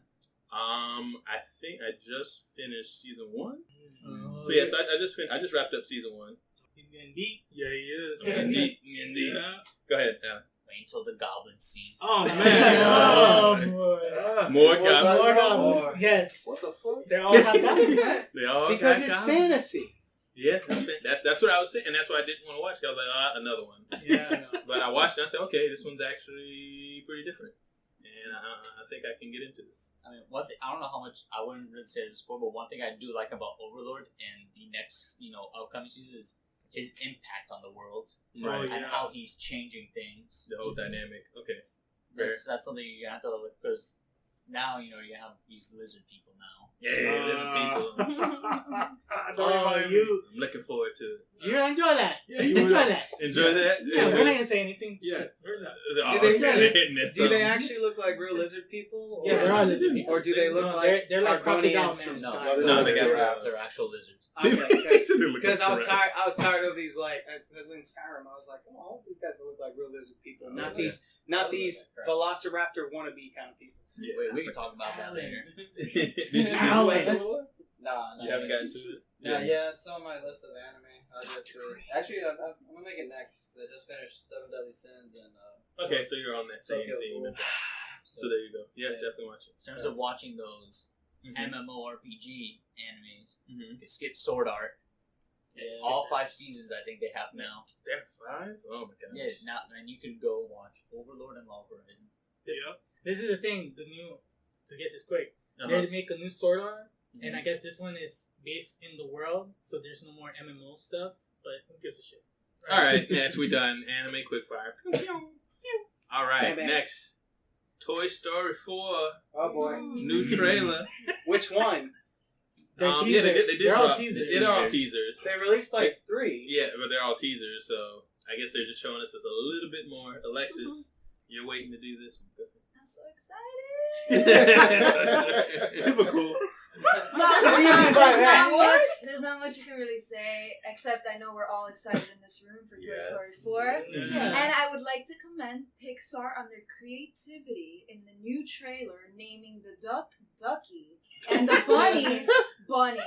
I think I just finished season 1. So yeah, so I just wrapped up season 1. He's getting deep. Yeah, he is. Getting deep. Yeah. Go ahead. Wait until the goblin scene. Oh man! More goblins. More. Yes. What the fuck? They all have goblins. They all because got it's goblins. Fantasy. Yeah, that's what I was saying, and that's why I didn't want to watch. Cause I was like, another one. Yeah. But I watched it and I said, okay, this one's actually pretty different. And I think I can get into this. I mean, one thing, I don't know how much, I wouldn't really say it's a spoiler, but one thing I do like about Overlord and the next, upcoming season is his impact on the world. Right. And how he's changing things. The whole dynamic. Okay. That's something you have to look, because now, you have these lizard people now. Yeah, lizard people. I'm looking forward to it. You enjoy that. Yeah, you enjoy that. Enjoy that? Yeah, we're not going to say anything. Yeah. Do they actually look like real lizard people? Yeah, they're all lizard people. Or do they look like they're like crocodile from men? Sky? No, they're actual lizards. Because I was tired of these like as in Skyrim. I was like, oh, all these guys look like real lizard people, not these Velociraptor wannabe kind of people. Yeah, wait, we can talk about that later. Alan. Nah, you haven't gotten to it. Yeah, it's on my list of anime. I'll get to it. Actually, I'm gonna make it next. I just finished 7 Deadly Sins and. Okay, so you're on that same theme. So there you go. Yeah, definitely watch it. In terms of watching those MMORPG animes, you skip Sword Art. Yeah. All 5 seasons, I think they have now. They're 5? Oh my gosh. Yeah, now and you can go watch Overlord and Log Horizon. Yeah. This is the thing. To get this quick, they had to make a new Sword Art. And I guess this one is based in the world, so there's no more MMO stuff, but who gives a shit? Right? Alright, next we done. Anime QuickFire. Alright, next. Toy Story 4. Oh boy. New trailer. Which one? They're teasers. They're all teasers. They're all teasers. They released like 3. Yeah, but they're all teasers, so I guess they're just showing us a little bit more. Alexis, you're waiting to do this one. I'm so excited. Super cool. There's not much you can really say, except I know we're all excited in this room for Toy Story 4. Yeah. And I would like to commend Pixar on their creativity in the new trailer, naming the duck Ducky and the bunny Bunny.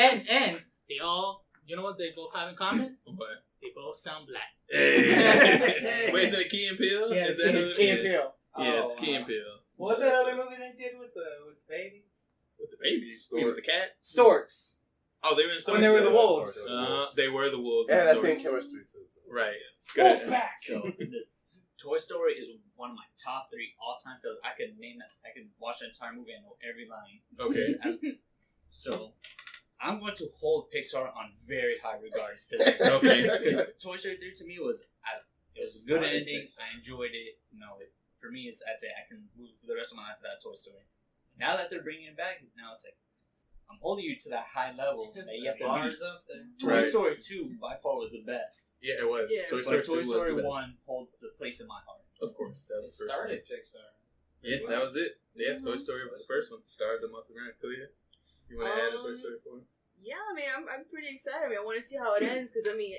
and they all, you know what they both have in common? What? They both sound black. Hey. Wait, is it Key and Peele? Yeah, it's Key and Peele. Yeah, it's Key and Peele. What was that other movie they did with the babies? With the babies? With the cat? Storks. Oh, they were in Storks. When they were the wolves. They were the wolves. Yeah, that's same chemistry too. Right. Wolfpack. So, Toy Story is one of my top 3 all-time films. I could name that. I could watch the entire movie and know every line. Okay. So, I'm going to hold Pixar on very high regards to this. Okay. Because Toy Story 3 to me was It was a good ending. I enjoyed it. For me, I'd say I can move the rest of my life without Toy Story. Now that they're bringing it back, now it's like I'm holding you to that high level that you have to bars up there. Toy Story 2 by far was the best. Yeah, it was. Yeah. Toy Story 1 holds the place in my heart. Of course, that was it started Pixar. Yeah, that was it. Yeah, Toy Story was the first one. Started the month of Grand Clear. You want to add a Toy Story 4? Yeah, I mean, I'm pretty excited. I mean, I want to see how it ends because I mean,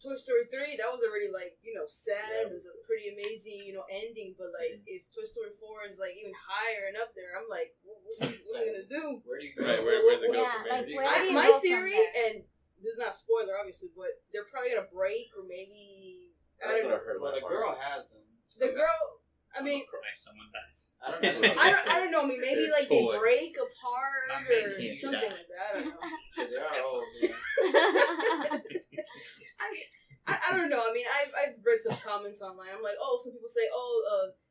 Toy Story 3 that was already like sad. It was a pretty amazing ending. But like, if Toy Story 4 is like even higher and up there, I'm like, what are you gonna do? Where do you go? Right, where's it go from like, there? My theory, and this is not a spoiler obviously, but they're probably gonna break or maybe That's gonna hurt. Well, the girl has them. The girl. I mean, someone dies. I don't know. I mean, maybe like they break apart or something like that. I don't know. They are old. Yeah. I don't know. I mean, I've read some comments online. I'm like, some people say,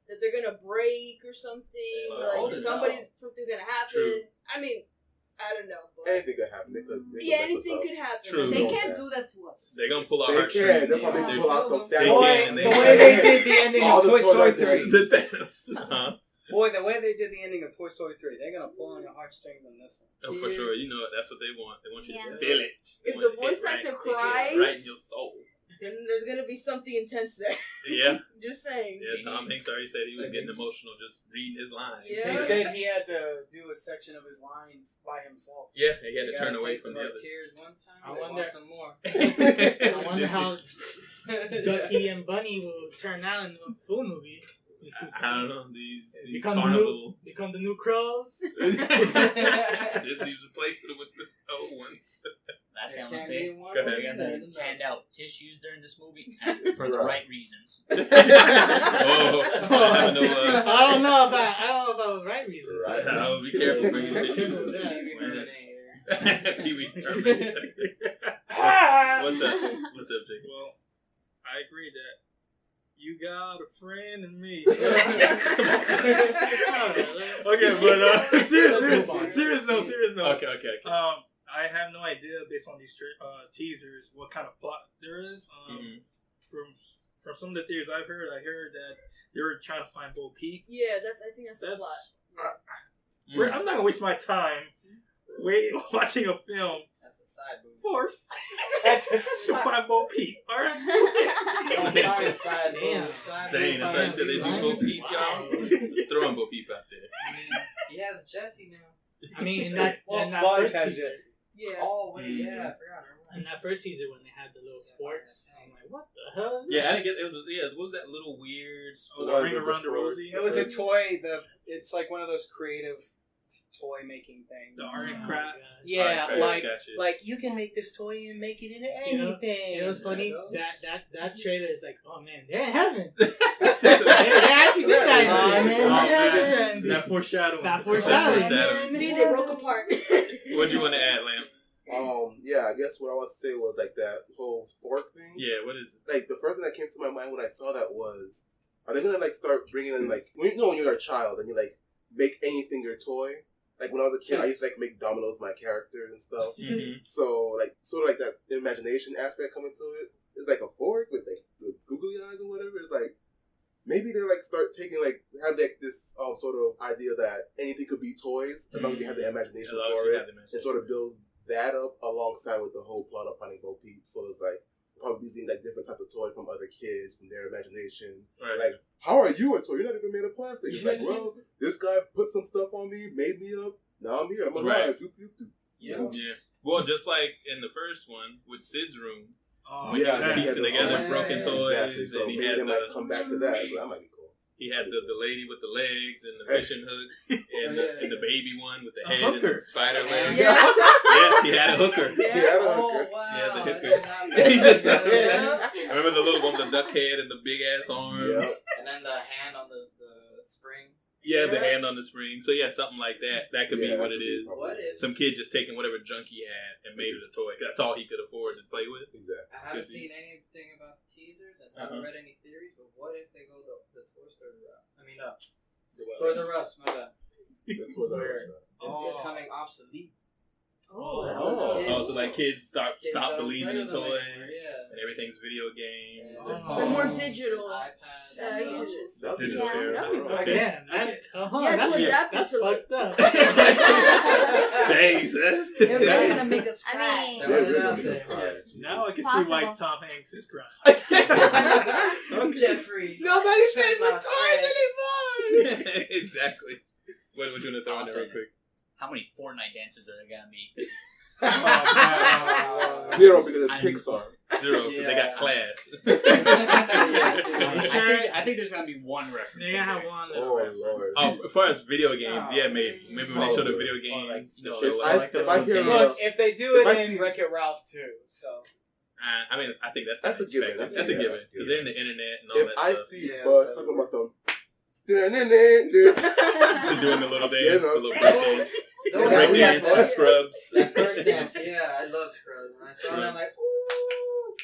that they're gonna break or something. Like something's gonna happen. True. I mean, I don't know. But Anything could happen. Anything could happen. True. They can't do that to us. They're gonna pull out They our can. They're probably pull out some They down. can. The way they did the ending of Toy Story 3. The Thanos. Huh? Boy, the way they did the ending of Toy Story 3, they're gonna pull on your heartstrings on this one. Oh, for sure. You know it. That's what they want. They want you to Yeah. feel it. If the voice actor cries, right in your soul. then there's gonna be something intense there. Yeah. Just saying. Yeah, Tom Hanks already said he was getting emotional just reading his lines. Yeah. He said he had to do a section of his lines by himself. Yeah, he had to turn away from the the other. tears one time. I They wonder- want some more. I wonder how Ducky and Bunny will turn out in the full movie. I don't know. These Become carnival. Become the new crows. Disney's replacing it with the old ones. Last thing I'm Can't gonna say. be one Go ahead. They're either. gonna hand out tissues during this movie for the right reasons. Oh, I have no. I don't know about the right reasons. Right. I'll be careful bringing Be this careful with that. Pee-wee Herman ain't here. Pee Wee Herman. What's up? What's up, Jake? Well, I agree that you got a friend in me. Okay, but serious note. Okay. I have no idea based on these teasers what kind of plot there is. From some of the theories I heard that they were trying to find Bo Peep. Yeah, I think that's the plot. I'm not gonna waste my time watching a film That's a side movie. for That's to find Bo Peep. All right. Don't find side Damn. movie. Side Dang, movie. that's why I said they do Bo Peep, y'all. Throwing Bo Peep out there. I mean, he has Jesse now. I mean, in that Buzz first has teaser, Jesse. Yeah. Oh wait, yeah, I forgot. in that first teaser when they had the little sports, I'm like, what the hell is that? Yeah, I didn't get it. Was what was that little weird? The ring around the rosy. It was a toy. It's like one of those creative toy making things. The art and craft. Yeah, Alright, gotcha. like you can make this toy and make it into anything. It was funny that trailer is like, oh man, they're in heaven. they actually did that, man. That foreshadowing. That foreshadowing. See, they broke apart. What'd you want to add, Lamp? Yeah, I guess what I want to say was like that whole fork thing. Yeah, what is it? Like the first thing that came to my mind when I saw that was, are they gonna like start bringing in like when you're a child and you like make anything your toy? Like when I was a kid, I used to like make dominoes my character and stuff. Mm-hmm. So like sort of like that imagination aspect coming to it. It's like a fork with like the googly eyes or whatever. It's like maybe they're like start taking like have like this sort of idea that anything could be toys as long as you have the imagination for it and sort of build that up alongside with the whole plot of Finding Bo Peep. So it's like probably seeing like different types of toys from other kids, from their imagination. Right. Like, how are you a toy? You're not even made of plastic. It's like, well, this guy put some stuff on me, made me up. Now I'm here. I'm alive. Right. Yeah. Well, just like in the first one with Sid's room, Oh, when he was he piecing had together the- broken toys, exactly. So and he maybe had they might come back to that. So that might be cool. He had the lady with the legs and the fishing hook, and the baby one with the head and hooker. the spider legs. Yes. Yeah, he had a hooker. Yeah. Oh wow. Yeah, the I hooker. did not know He just that. I remember the little one with the duck head and the big ass arms. Yeah. And then the hand on the spring. Yeah, the hand on the spring. So yeah, something like that. That could be what it is. What if? Some kid just taking whatever junk he had and made it a toy. That's all he could afford to play with. Exactly. I haven't seen anything about the teasers and haven't read any theories, but what if they go the Toy Story route? I mean, Toys R Us, my bad. That's what Where I was it's becoming obsolete. Oh, that's so so like kids stop believing in toys, and everything's video games. And more digital. Digital era. To adapt it to fucked up. Dang, son. They're really gonna make us cry. Now I can see why Tom Hanks is crying. Jeffrey. Nobody's playing with toys anymore. Exactly. What you want to throw in there real quick? How many Fortnite dances are they gonna be? 0 because it's Pixar. 0 because they got class. I think there's gonna be one reference. They're gonna have one. Lord. As far as video games, maybe when they show the video games, if they do it in Wreck-It Ralph too, so. I mean, I think that's a given. That's a given because they're in the internet and all that stuff. If I see Buzz talking about them, doing the little dance, the little break dance, Scrubs. That first dance, I love Scrubs. When I saw that, I'm like, ooh,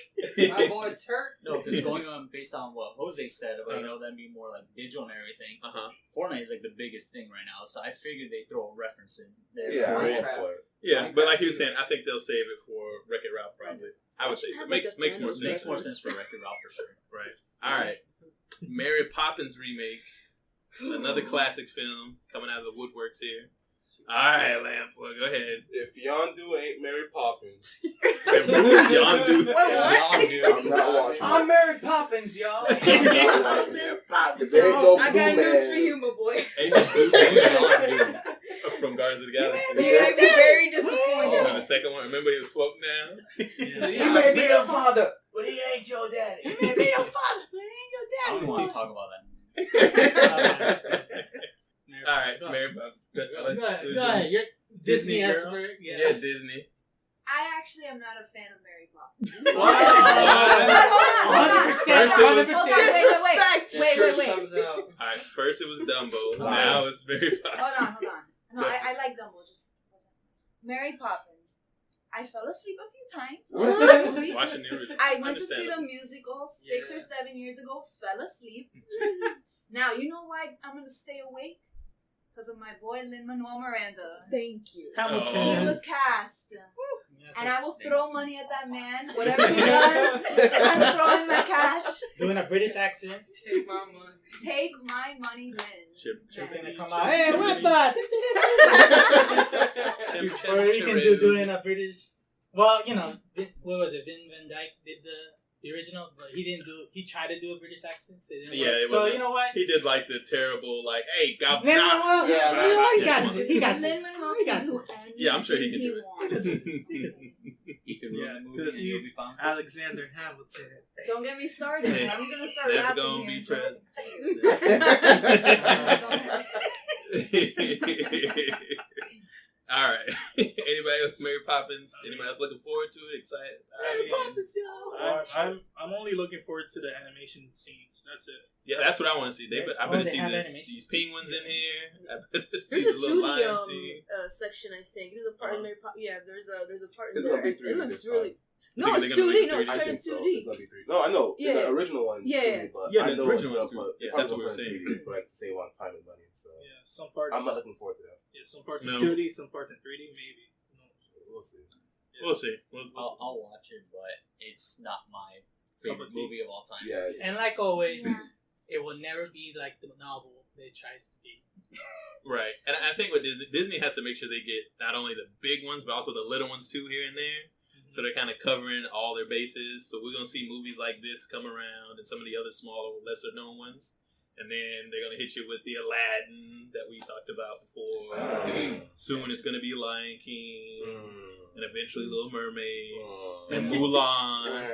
my boy Turk. No, because going on based on what Jose said about them being more like digital and everything. Fortnite is like the biggest thing right now, so I figured they'd throw a reference in there. Yeah, but like you were saying, I think they'll save it for Wreck-It Ralph probably. I would say so. Makes more sense. Makes more sense for Wreck-It Ralph for sure. Right. All right. Mary Poppins remake. Another classic film coming out of the woodworks here. Alright, Lampo, go ahead. If Yondu ain't Mary Poppins. Yondu. I'm not watching. I'm Mary Poppins, y'all. I'm not watching. If there ain't no I got news for you, my boy. Ain't no Blue from Guardians of the Galaxy. Yeah, I'd be very disappointed. The second one, remember he was floating down? He may be your father, but he ain't your daddy. He may be your father, but he ain't your daddy. I don't want to talk about that. Alright, Mary Poppins. Go ahead. You're Disney expert. Yeah, Disney. I actually am not a fan of Mary Poppins. Hold on. Disrespect. Wait. Alright, first it was Dumbo. Now it's Mary Poppins. Hold on. No, I like Dumbo. Just Mary Poppins. I fell asleep a few times. Watching the original. I went to see the musical 6 or 7 years ago. Fell asleep. Now you know why I'm gonna stay awake. Because of my boy Lin-Manuel Miranda. Thank you. Hamilton. He was cast. And I will throw money at that man. Whatever he does, I'm throwing my cash. Doing a British accent. Take my money. Take my money, Lin. It's gonna come out. Hey, what that? Or you can doing a British. Well, you know, what was it? Vin Van Dyke did the original, but he didn't do. He tried to do a British accent, so it didn't work. So you know what? He did like the terrible, like, hey, Goblin. He got this. He got this. Yeah, I'm sure he can do it. He can run the movie. Because he's Alexander Hamilton. Don't get me started. I'm gonna start Never rapping gonna be president. All right. Anybody else? Mary Poppins? Anybody else looking forward to it? Excited? Mary Poppins, y'all. I'm only looking forward to the animation scenes. That's it. Yeah, that's what I want to see. I better see these penguins in here. I better see There's a the little 2D lion scene. section, I think. There's a part in Mary Poppins. Yeah, there's a part in It's there. gonna be 3D It looks this really. time. No, it's 2D. No, it's I turning think so. 2D. It's gonna be 3D. No, I know. Yeah. The original one's Yeah. 3D, but Yeah, I the know original it's one's 2D. gonna Yeah, put that's what we're 3D saying. for like to save on time and money. So Yeah, some parts. I'm not looking forward to that. Yeah, some parts in 2D, some parts in 3D, maybe. We'll see. We'll see. I'll watch it, but it's not my favorite movie of all time. Yeah. And like always, it will never be like the novel that it tries to be. Right. And I think with Disney has to make sure they get not only the big ones, but also the little ones too here and there. So they're kind of covering all their bases. So we're going to see movies like this come around and some of the other smaller, lesser known ones. And then they're going to hit you with the Aladdin that we talked about before. Soon it's going to be Lion King. And eventually Little Mermaid. And Mulan.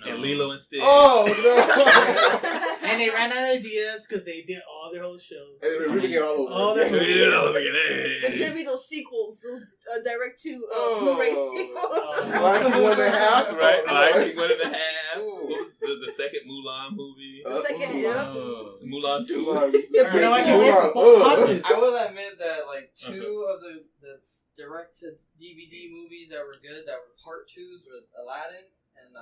And Lilo and Stitch. Oh, no. And they ran out of ideas because they did all their whole shows. And they're ripping it all over. All their There's gonna be those sequels, those direct to Blu-ray sequels. Lion King 1.5, right? Lion King 1.5. What was the second Mulan movie? The second, yeah. Mulan 2. I will admit that like two of the direct to DVD movies that were good, that were part 2s, was Aladdin and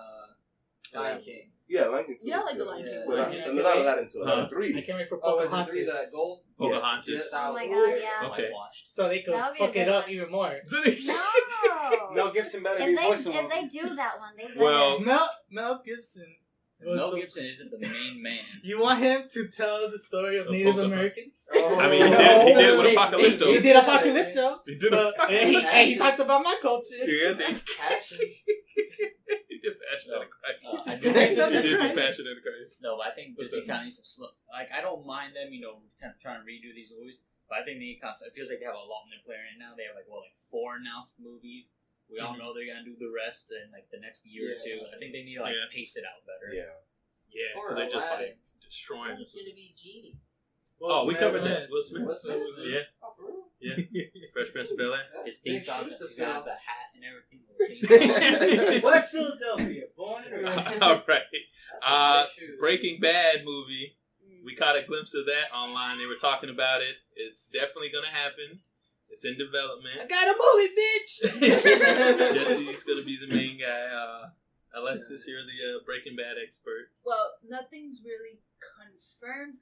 Lion King. Yeah, Lion King 2. Yeah, I like the Lion King. But there's not Aladdin 2. Aladdin 3. I can't wait for Oh, is it Pocahontas. 3 the gold? Pocahontas. Yes. Oh my god, yeah. Okay. So they could That would be a fuck it good up one. even more. No. Mel Gibson better be voicing If they do that one, they better. Well, Mel Gibson. Mel Gibson isn't the main man. You want him to tell the story of The Native Pocahontas. Americans? I mean, he did it with Apocalypto. He did Apocalypto. He did So, and he talked about my culture. Yeah, Passion. he did Passion of the Christ. I He do did do Passion of the Christ. No, but I think What's Disney that? kind of needs to slow. Like, I don't mind them, kind of trying to redo these movies, but I think they need constant. It feels like they have a lot on their plate right now. They have like 4 announced movies. We all know they're gonna do the rest in like the next year or two. I think they need to pace it out better. Yeah. Yeah, Or because they're just Aladdin. destroying it. Who's gonna be Genie? Oh, we covered that. Will Will Smith. Smith was in Yeah. Oh, for real? Yeah. Fresh Prince of Bel-Air. His theme song, Shoes to he's gonna have fill. the hat and everything. West Philadelphia, born and raised. All right. That's a big shoe. Breaking Bad movie. We caught a glimpse of that online. They were talking about it. It's definitely going to happen. It's in development. I got a movie, bitch. Jesse's going to be the main guy. Alexis, you're the Breaking Bad expert. Well, nothing's really confirmed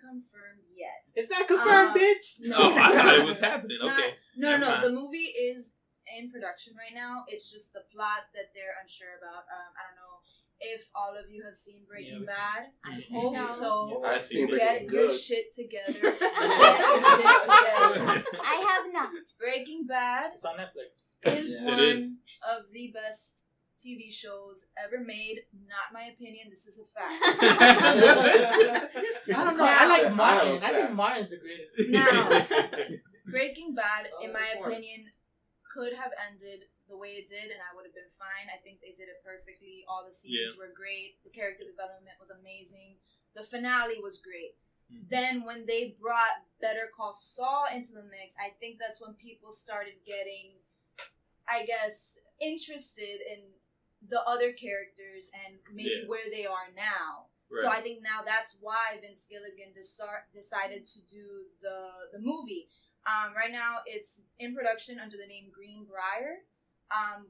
yet. It's not confirmed, bitch. No, Oh, I thought it was happening. It's not- Okay. No, Never no, mind. the movie is in production right now. It's just the plot that they're unsure about. I don't know if all of you have seen Breaking Bad. I hope No. so. I've seen Get Breaking your Good. shit together. Get your shit together. I have not. Breaking Bad It's on Netflix. is Yeah. one It is. of the best TV shows ever made. Not my opinion. This is a fact. I don't know. I like I Martin. have a Oh, I think fact. Martin's the greatest. Now, Breaking Bad, It's on in my that board. opinion, could have ended the way it did, and I would have been fine. I think they did it perfectly. All the seasons were great. The character development was amazing. The finale was great. Mhm. Then when they brought Better Call Saul into the mix, I think that's when people started getting, I guess, interested in the other characters and maybe where they are now. Right. So I think now that's why Vince Gilligan decided to do the movie. Right now it's in production under the name Greenbrier,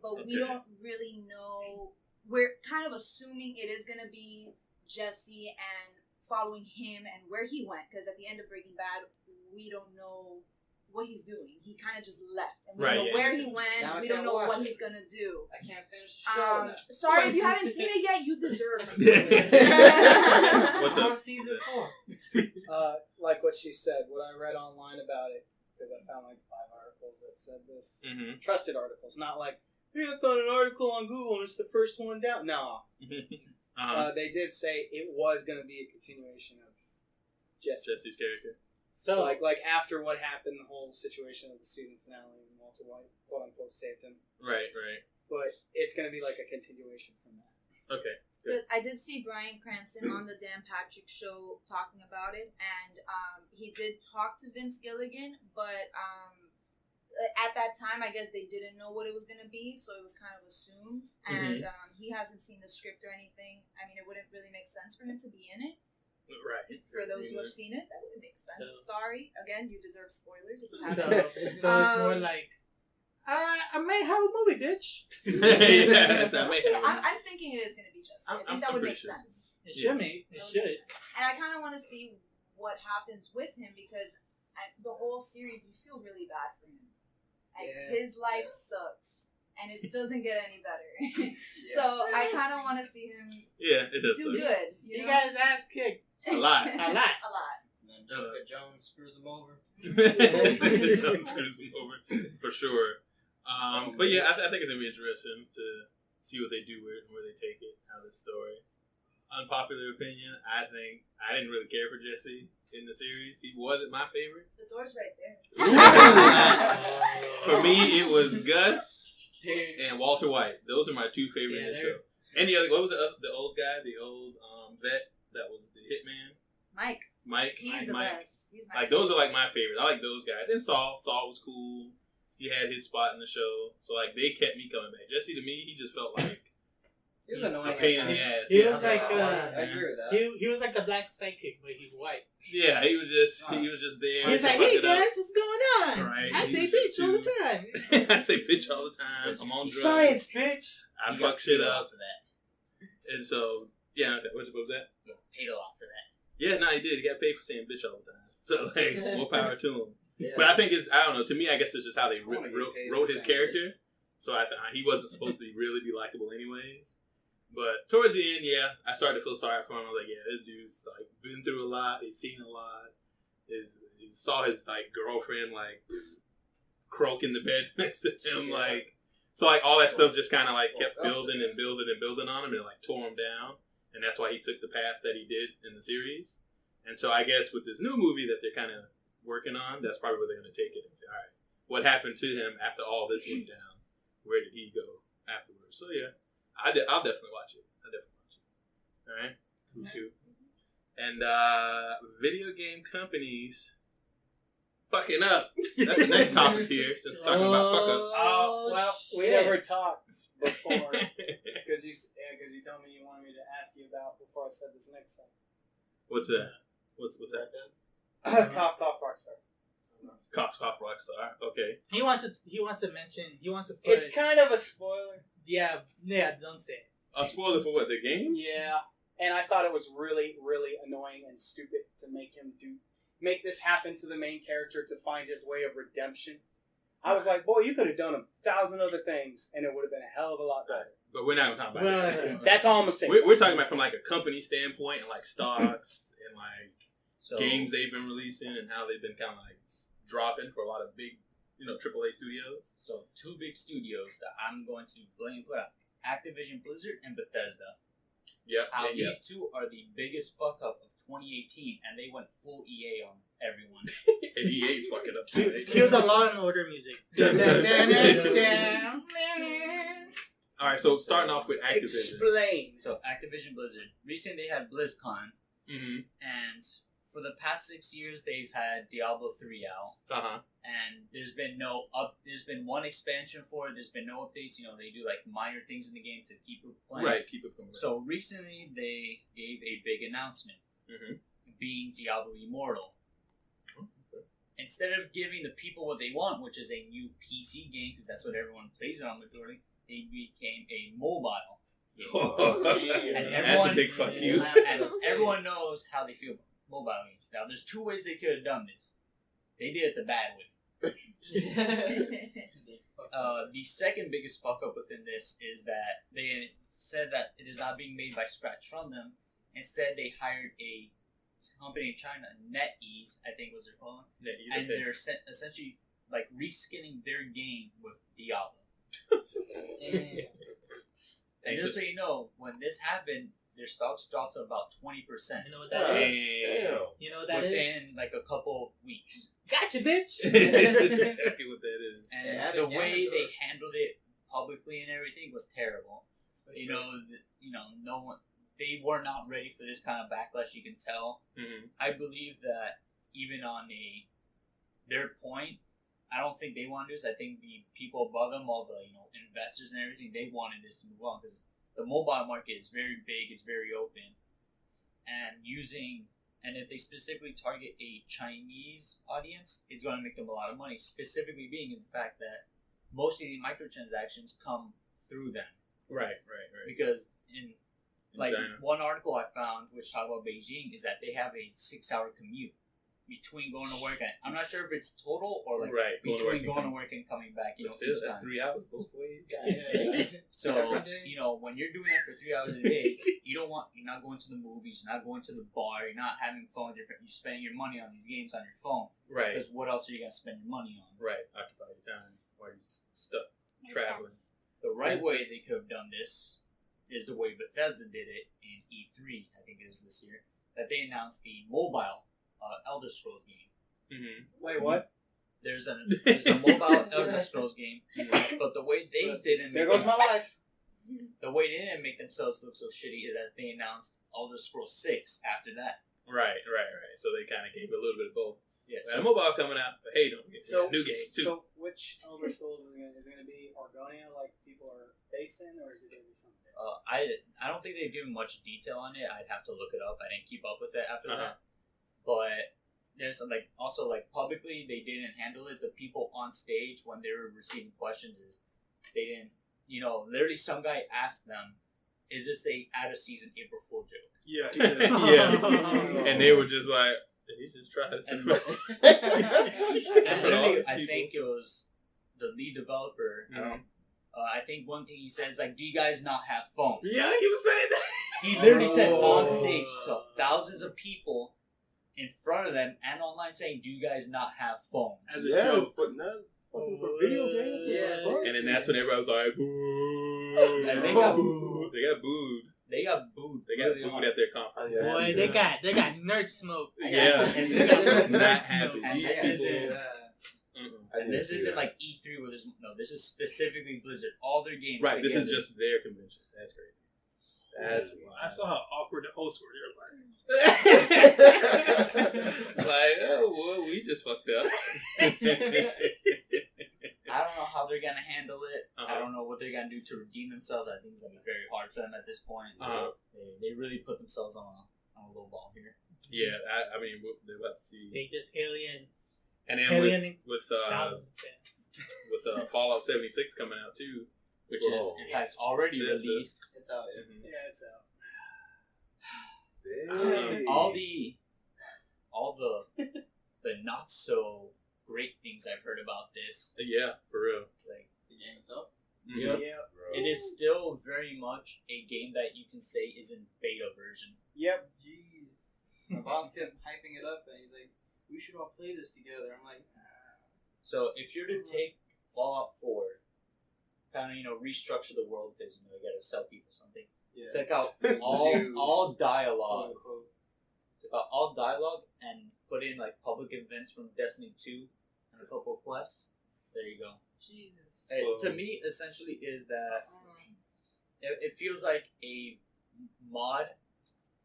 but we Okay. don't really know. We're kind of assuming it is going to be Jesse and following him and where he went, because at the end of Breaking Bad, we don't know what he's doing. He kind of just left, and we Right, don't know yeah. where he went. Now I We can't don't know watch what it. he's gonna do. I can't finish the show now. Sorry if you haven't seen it yet. You deserve it. What's I'm up? on season 4. Like what she said, what I read online about it, because I found like 5 articles that said this. Mm-hmm. Trusted articles, not like, hey, I found an article on Google and it's the first one down. No. They did say it was going to be a continuation of Jesse's character. So, like after what happened, the whole situation of the season finale, and Walter White, quote unquote, saved him. Right. But it's going to be like a continuation from that. Okay. I did see Bryan Cranston on the Dan Patrick show talking about it, and he did talk to Vince Gilligan, but at that time, I guess they didn't know what it was going to be, so it was kind of assumed, and he hasn't seen the script or anything. I mean, it wouldn't really make sense for him to be in it. Right. For those who have seen it, that wouldn't make sense. So- Sorry, again, you deserve spoilers if you So, haven't. so it's more like, I may have a movie, bitch. Yeah, it's We'll see. amazing. I'm thinking it is going to be Jesse. I think that would pretty make sure. sense. It should be. It That would should. make sense. And I kind of want to see what happens with him, because the whole series, you feel really bad for him. And his life sucks, and it doesn't get any better. So I kind of want to see him Yeah, it does. do suck. good. He got his ass kicked. A lot. A lot. A lot. And then Jessica Jones screws him over. Screws him over for sure. But yeah, I think it's gonna be interesting to see what they do with it and where they take it out of the story. Unpopular opinion, I think I didn't really care for Jesse in the series. He wasn't my favorite. The door's right there. For me, it was Gus and Walter White. Those are my 2 favorite in the show. And the other, what was the old guy, the old vet that was the hitman? Mike. He's the Mike. best. He's my Like, those are like my favorites. I like those guys. And Saul was cool. He had his spot in the show. So, like, they kept me coming back. Jesse, to me, he just felt like He was annoying. a pain in at the times. ass. He Yeah. was like, I agree with that. he was like the black psychic, but he's white. Yeah, he was just there. He's to like, fuck hey it up. guys, what's going on? Right. I He say was just bitch all the too- time. I say bitch all the time. I'm on drugs. Science, bitch. I He fuck got shit beat up. for that. And so, Yeah, what was that? Paid a lot for that. Yeah, no, he did. He got paid for saying bitch all the time. So, like, more power to him. Yeah. But I think I don't know, to me, I guess it's just how they wrote his character. So he wasn't supposed to really be likable anyways. But towards the end, yeah, I started to feel sorry for him. I was like, yeah, this dude's like been through a lot. He's seen a lot. He saw his like girlfriend like croak in the bed next to him. Yeah. Like, so like all that stuff just kind of like kept building and building and building on him, and it like tore him down. And that's why he took the path that he did in the series. And so I guess with this new movie that they're kind of working on, that's probably where they're going to take it and say, all right, what happened to him after all this went down? Where did he go afterwards? So yeah, I'll definitely watch it. All right, cool. And video game companies fucking up. That's the next topic here. Since we're talking about fuck ups. Well, we never talked before because you told me you wanted me to ask you about before I said this next thing. What's that? What's that? Cough, cough, Rockstar. Cough, Rockstar. Okay. He wants to mention. He wants to put. It's kind of a spoiler. Yeah. Don't say it. A spoiler for what, the game? Yeah, and I thought it was really, really annoying and stupid to make this happen to the main character to find his way of redemption. I was like, boy, you could have done 1,000 other things, and it would have been a hell of a lot better. But we're not going to talk about that. That's all I'm saying. We're talking about from like a company standpoint and like stocks and like games they've been releasing and how they've been kind of like dropping for a lot of big, AAA studios. So 2 big studios that I'm going to blame for Activision Blizzard and Bethesda. Yep. These two are the biggest fuck up of 2018, and they went full EA on everyone. And EA's fucking up. Cue the Law and Order music. All right, so starting off with Activision. Explain. So Activision Blizzard. Recently they had BlizzCon, and for the past 6 years they've had Diablo 3 out. And there's been there's been one expansion for it. There's been no updates. They do like minor things in the game to keep it playing. Right, keep it going. So recently they gave a big announcement, being Diablo Immortal. Instead of giving the people what they want, which is a new PC game, because that's what everyone plays it on majority, they became a mobile game. And that's a big fuck you. And everyone knows how they feel about mobile games. Now, there's 2 ways they could have done this. They did it the bad way. The second biggest fuck up within this is that they said that it is not being made by scratch from them. Instead, they hired a company in China, NetEase, I think was their called. NetEase, and they're essentially like reskinning their game with Diablo. And just so you know, when this happened, their stocks dropped to about 20%. You know what that is? You know what that within like a couple of weeks. Gotcha, bitch. That's exactly what that is. And the way they handled it publicly and everything was terrible. No one. They were not ready for this kind of backlash. You can tell. I believe that even on their point, I don't think they want to do this. I think the people above them, all the investors and everything, they wanted this to move on because the mobile market is very big. It's very open, and if they specifically target a Chinese audience, it's going to make them a lot of money. Specifically, being in the fact that most of the microtransactions come through them. Right. Because in China. One article I found which talked about Beijing is that they have a 6-hour commute between going to work and I'm not sure if it's total or between going to work and coming back. Still, that's 3 hours both ways. So when you're doing it for 3 hours a day, you're not going to the movies, you're not going to the bar, you're not having fun with you're spending your money on these games on your phone. Right. Because what else are you gonna spend your money on? Right. Occupy your time while you're stuck traveling. The right way they could have done this is the way Bethesda did it in E3, I think it was this year, that they announced the mobile Elder Scrolls game. Wait, what? There's a mobile Elder Scrolls game, but the way they didn't there goes my life. The way they didn't make themselves look so shitty is that they announced Elder Scrolls 6 after that. Right. So they kind of gave a little bit of both. Yes. And mobile coming out, but hey, don't get new game too. So which Elder Scrolls is it going to be? Argonia, like people are basing, or is it going to be something? I don't think they've given much detail on it. I'd have to look it up. I didn't keep up with it after that. But there's some also publicly they didn't handle it. The people on stage when they were receiving questions is they didn't. Literally some guy asked them, is this a out of season April Fool joke? Yeah. And they were just like, he's just trying to. And literally, I think it was the lead developer. I think one thing he says like, "Do you guys not have phones?" Yeah, he was saying that. He literally said on stage to thousands of people in front of them and online saying, "Do you guys not have phones?" Yes, but not fucking for video games. Yeah. And then that's when everybody was like, "Boo!" And they got booed. They got booed. They got booed. They got booed at their conference. Boy, they got nerd smoke. Yeah, and not happy. And this isn't like E3 where there's this is specifically Blizzard. All their games. Right. This is just their convention. That's crazy. That's wild. I saw how awkward the hosts were. They're like, like, oh, well, we just fucked up. I don't know how they're gonna handle it. I don't know what they're gonna do to redeem themselves. I think it's gonna be very hard for them at this point. They really put themselves on a low ball here. Yeah, I mean, they're about to see. They just aliens. And then with Fallout 76 coming out too, which is in fact already released. It's out. Yeah, it's out. All the not so great things I've heard about this. Yeah, for real. Like the game itself. Yeah, it is still very much a game that you can say is in beta version. Yep. Jeez. My boss kept hyping it up, and he's like, "We should all play this together." I'm like, So if you're to take Fallout 4, kind of restructure the world because you gotta sell people something. Yeah. Check out all dialogue. Check out all dialogue and put in like public events from Destiny 2 and a couple of quests. There you go. Jesus. To me, essentially, is that it feels like a mod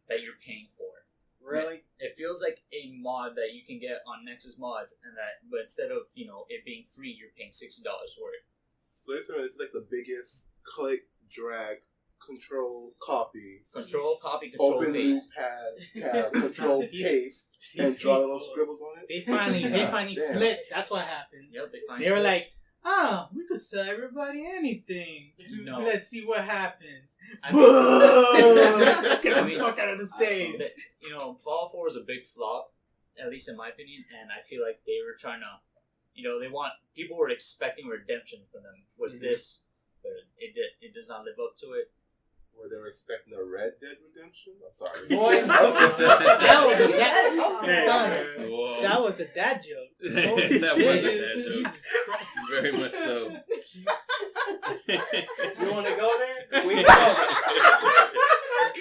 that you're paying for. Really? It feels like a mod that you can get on Nexus Mods, but instead of it being free, you're paying $60 for it. So it's like the biggest click, drag, control, copy, control paste, open loop pad, control paste, and draw little scribbles on it. They finally slipped. That's what happened. Yep, they were like, we could sell everybody anything. No. Let's see what happens. Get the fuck out of the stage. Fallout 4 was a big flop, at least in my opinion, and I feel like they were trying to, people were expecting redemption from them with this, but it does not live up to it. Were they expecting a Red Dead Redemption? I'm sorry. Boy, that was a dad joke. That was a dad joke. Very much so. You want to go there? We can go there.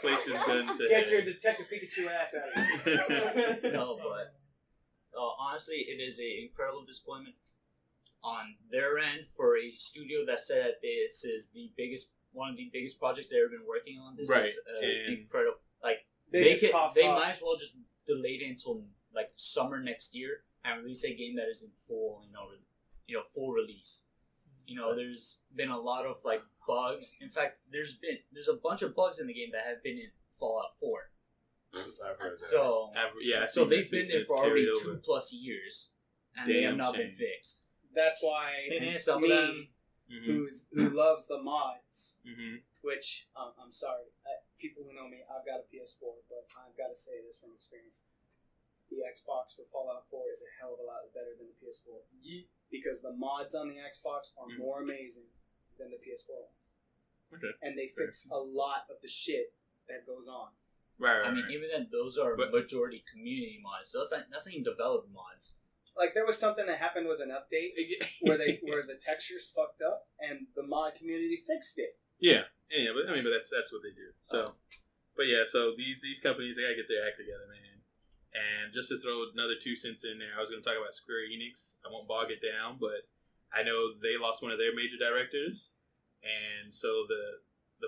Place is done to get your Detective Pikachu ass out of here. No, but honestly, it is an incredible disappointment on their end for a studio that said that this is one of the biggest projects they've ever been working on. This is incredible. Like they might as well just delay it until like summer next year and release a game that is in full, full release. There's been a lot of like bugs. In fact, there's a bunch of bugs in the game that have been in Fallout 4. I've heard that. So they've been there for already 2+ years, and they have not been fixed. That's why some of them. Who loves the mods, which I'm sorry, people who know me, I've got a PS4, but I've got to say this from experience: the Xbox for Fallout 4 is a hell of a lot better than the PS4, because the mods on the Xbox are more amazing than the PS4 ones. Okay, and they fix a lot of the shit that goes on. Right. I mean, even then, those are majority community mods, so that's not even developer mods. Like there was something that happened with an update where the textures fucked up and the mod community fixed it. Yeah, but that's what they do. So, so these companies, they gotta get their act together, man. And just to throw another 2 cents in there, I was gonna talk about Square Enix. I won't bog it down, but I know they lost one of their major directors, and so the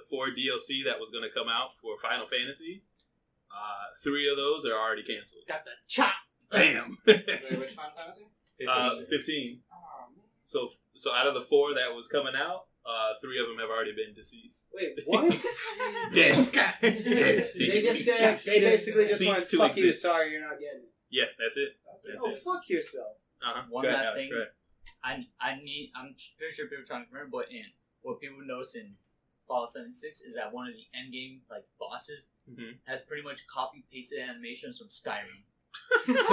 4 DLC that was gonna come out for Final Fantasy, 3 of those are already canceled. Got the chop. Bam! Wait, which Final Fantasy? 15. So out of the 4 that was coming out, 3 of them have already been deceased. Wait, what? Dead. They basically just went, fuck you, sorry, you're not getting it. Yeah, that's it. Fuck yourself. One last thing. I'm pretty sure people are trying to remember, but what people notice in Fallout 76 is that one of the endgame bosses has pretty much copy pasted animations from Skyrim.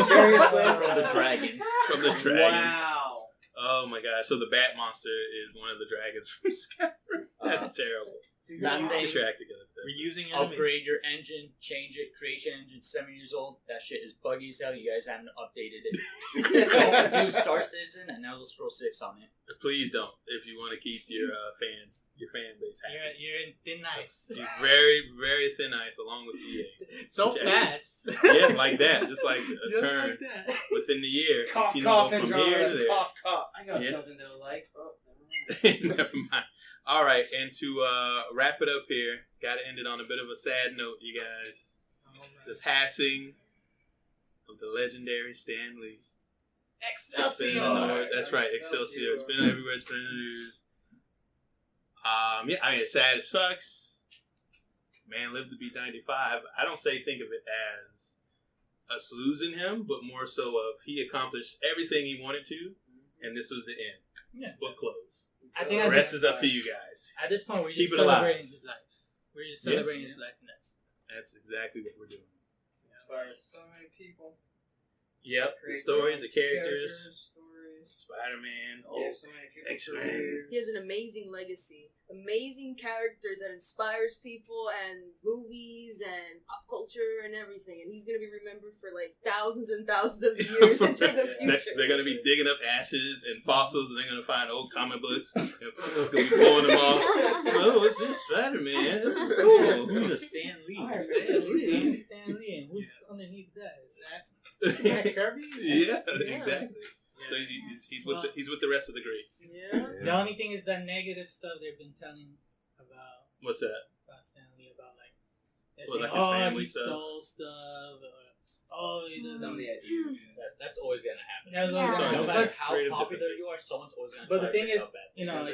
Seriously, from the dragons. From the dragons. Wow. Oh my gosh! So the Bat Monster is one of the dragons from Skyrim. That's terrible. Last thing, get your act together. Reusing upgrade your engine, change it. Creation engine 7 years old. That shit is buggy as hell. You guys haven't updated it. Don't do Star Citizen and Elder Scrolls 6 on it. Please don't. If you want to keep your fan base happy. You're in thin ice. You're very, very thin ice along with EA. So fast. Yeah, like that. Just like a turn within the year. Cough, you cough, go and from here to there. cough, cough. I got something they'll like. Oh, never mind. All right, and to wrap it up here, got to end it on a bit of a sad note, you guys. The passing of the legendary Stan Lee. Excelsior! That's right, Excelsior. It's been everywhere. It's been in the news. Yeah, I mean, it's sad. It sucks. Man lived to be 95. I don't think of it as us losing him, but more so of he accomplished everything he wanted to, and this was the end. Yeah. Book close. I think the rest is up to you guys. At this point, we're just celebrating his life. We're just celebrating his life, and that's exactly what we're doing. Inspires so many people. Yep, the stories, the characters, Spider-Man, so many people. X-Men. He has an amazing legacy. Amazing characters that inspires people and movies and pop culture and everything. And he's going to be remembered for thousands and thousands of years into the future. They're going to be digging up ashes and fossils, and they're going to find old comic books. They're going to be blowing them off. Oh, what's this Spider-Man? That's cool. Who's a Stan Lee? Stan Lee. And who's underneath that? Is that Jack Kirby? Yeah, exactly. So he's with the rest of the greats. Yeah. The only thing is that negative stuff they've been telling about. What's that? About Stan Lee, about they're saying, he stole stuff. Or, he doesn't. Some of the ideas. That's always gonna happen. No matter how popular you are, someo's always gonna. But the thing is,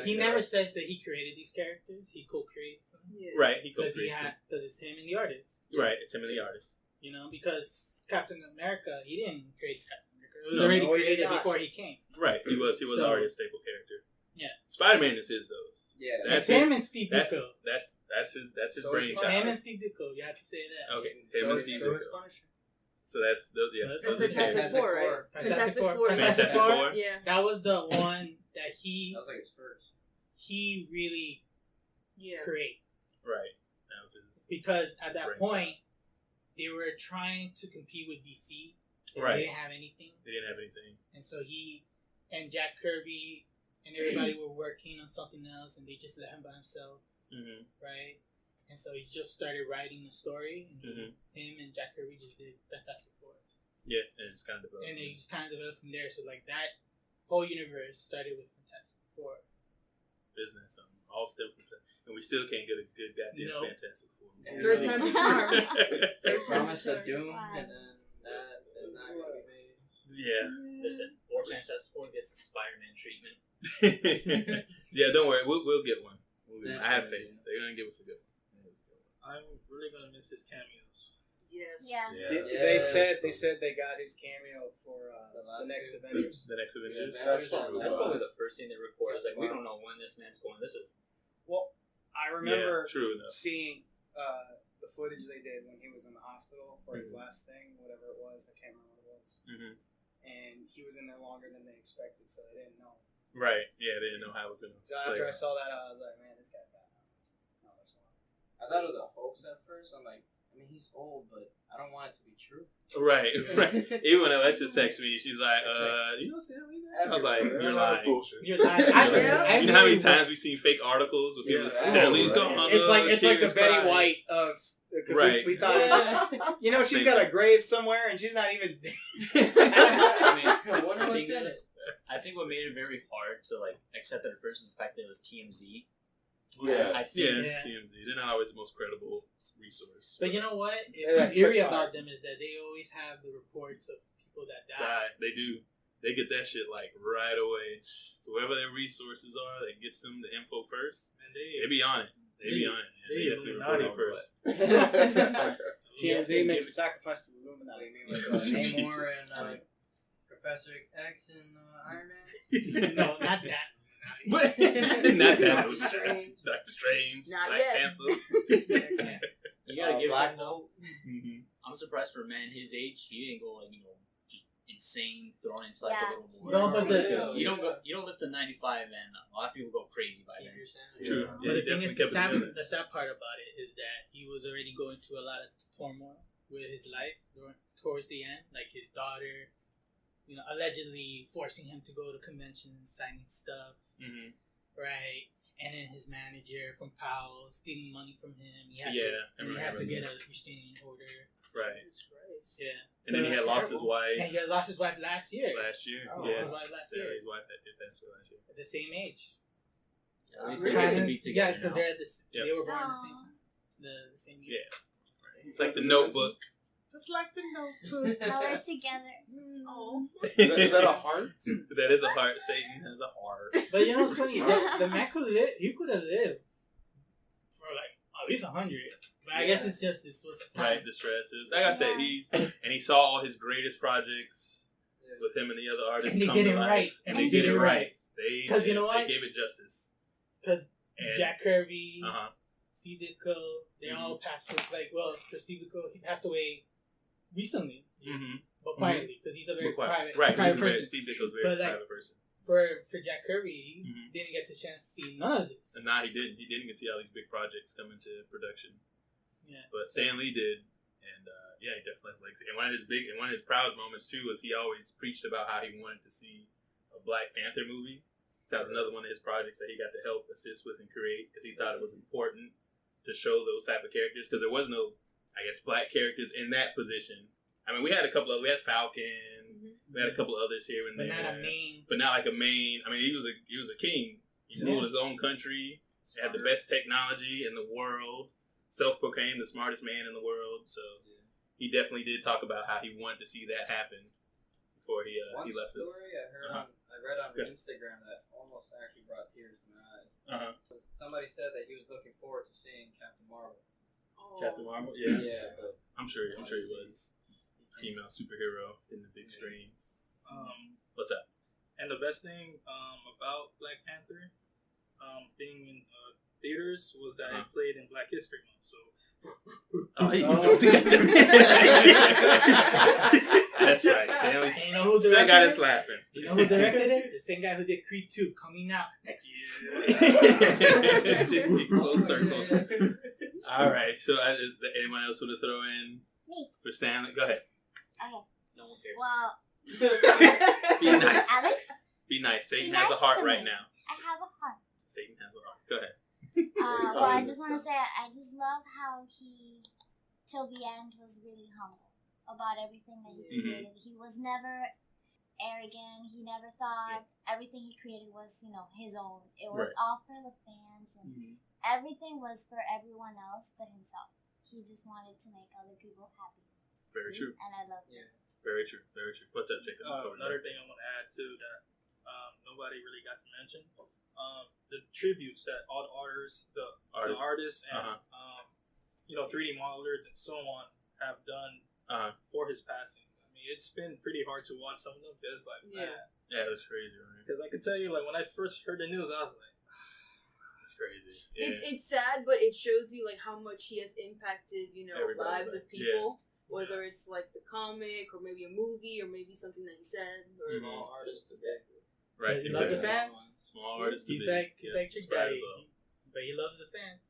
he never says that he created these characters. He co-creates them. Yeah. Right, he co-creates them. Because it's him and the artist. Right, it's him and the artist. Because Captain America, he didn't create Captain America. It was already created before he came. Right, he was already a staple character. Yeah. Spider-Man is his, though. Yeah. That's him and Steve Ditko. That's his So brain. Him and Steve Ditko, you have to say that. Okay, him and Steve Ditko. So that's Fantastic Four, right? Fantastic Four. Yeah. That was the one that he. That was his first. He really created. Right. That was his. Because at that point, they were trying to compete with DC. Right. They didn't have anything. And so he and Jack Kirby and everybody were working on something else, and they just let him by himself. Mm-hmm. Right. And so he just started writing the story, and him and Jack Kirby just did Fantastic Four. Yeah, and it just kind of developed. And it just kind of developed from there. So that whole universe started with Fantastic Four. Business, all still, and we still can't get a good goddamn Fantastic Four. Third time the charm. Promise of Doom, and then that is not going to be made. Yeah. Listen, or Fantastic Four gets the Spider-Man treatment. Yeah, don't worry, we'll get one. I have faith. They're gonna give us a good one. I'm really gonna miss his cameos. Yes. Yeah. They said they got his cameo for the next Avengers. The next Avengers. That's probably the first thing they record. It's we don't know when this man's going. This is. Well, I remember seeing seeing the footage they did when he was in the hospital for his last thing, whatever it was. I can't remember what it was. Mm-hmm. And he was in there longer than they expected, so they didn't know. Right. Yeah, they didn't know how it was going to So after I saw that, I was like, man, this guy's not. No, there's not. I thought it was a hoax at first. I'm like, I mean, he's old, but I don't want it to be true. Right. Even when Alexis texted me, she's like, you know Stan Lee? I was like, you're lying. You're lying. You know how many times we've seen fake articles with people Stan Lee's gone? It's like the Betty White of... Right. We thought it was, she's got a grave somewhere and she's not even... I think what made it very hard to accept that at first was the fact that it was TMZ. Yeah, TMZ. They're not always the most credible resource. But you know what? What's eerie about them is that they always have the reports of people that die. They do. They get that shit right away. So wherever their resources are, that gets them the info first. And they be on it. They definitely report it first. TMZ makes a sacrifice to the Illuminati. Namor and Professor X and Iron Man? No, not that. But not Doctor Strange. Doctor Strange. Not Black yet. Panther. You gotta give it Black to him though. I'm surprised for a man his age, he didn't go like just insane, thrown into like a little more. No, but you don't lift a 95, and a lot of people go crazy by then. True. But Yeah, the thing is, the definitely sad part about it is that he was already going through a lot of turmoil with his life towards the end. Like his daughter, allegedly forcing him to go to conventions, signing stuff, right? And then his manager from PAL stealing money from him. He has to get a restraining order. Right. Yeah. And then he had lost his wife. And he had lost his wife last year. Oh, yeah. His wife last year. His wife had passed away last year. At the same age. Yeah, at least they get to be together. Yeah, because they were born the same year. Yeah. Right. It's like the Notebook. Just like the Notebook. Now we're together. Oh. Is that a heart? That is a heart. Satan has a heart. But you know what's funny? The man could have lived for like at least 100. But I guess it's just this was right. The stresses. Like I said, he saw all his greatest projects with him and the other artists. And they did it right. And they did it right. Because you know what? They gave it justice. Because Jack Kirby, Steve Ditko, they all passed away. For Steve Ditko, he passed away recently. But quietly, because he's a very private person. Steve Ditko's a very private person. For Jack Kirby, he didn't get the chance to see none of this. And he didn't. He didn't get to see all these big projects come into production. Yeah. But Stan Lee did, and he definitely likes it. And one of his proud moments too was he always preached about how he wanted to see a Black Panther movie. So that was another one of his projects that he got to help assist with and create because he thought it was important to show those type of characters because there was no, I guess, Black characters in that position. I mean, we had we had Falcon, we had a couple others here and there, but not like a main. I mean, he was a king. He ruled his own country. He had the best technology in the world. Self-proclaimed the smartest man in the world. So he definitely did talk about how he wanted to see that happen before he left us. One story I read on Instagram that almost actually brought tears to my eyes. Somebody said that he was looking forward to seeing Captain Marvel. Oh. Captain Marvel, yeah. Yeah, but I'm sure he was female superhero in the big screen. What's up? And the best thing about Black Panther being in theaters was that it played in Black History Month. So. Don't do that to me. That's right. You know who directed got us laughing. You know who directed it? The same guy who did Creed 2, coming out next year. Full circle. All right. So, is there anyone else want to throw in? Me. For Stanley? Go ahead. Okay. No one cares. Well. Be nice. Alex? Be nice. Satan has a heart right now. I have a heart. Satan has a heart. Go ahead. Well, I just want to say, I just love how he, till the end, was really humble about everything that he created. He was never arrogant. He never thought everything he created was, his own. It was all for the fans, and everything was for everyone else but himself. He just wanted to make other people happy. Very true. And I loved it. Very true. Very true. What's up, Jacob? Another thing I want to add too that nobody really got to mention. The tributes that all the artists and 3D modelers and so on have done for his passing. I mean, it's been pretty hard to watch some of them because, man, it was crazy, right? Because I could tell you, when I first heard the news, I was like, that's crazy. Yeah. It's sad, but it shows you how much he has impacted, lives of people. Whether it's the comic or maybe a movie or maybe something that he said or small artists to big. Right. He loves the fans. Small artists. He's like Trick Daddy, but he loves the fans.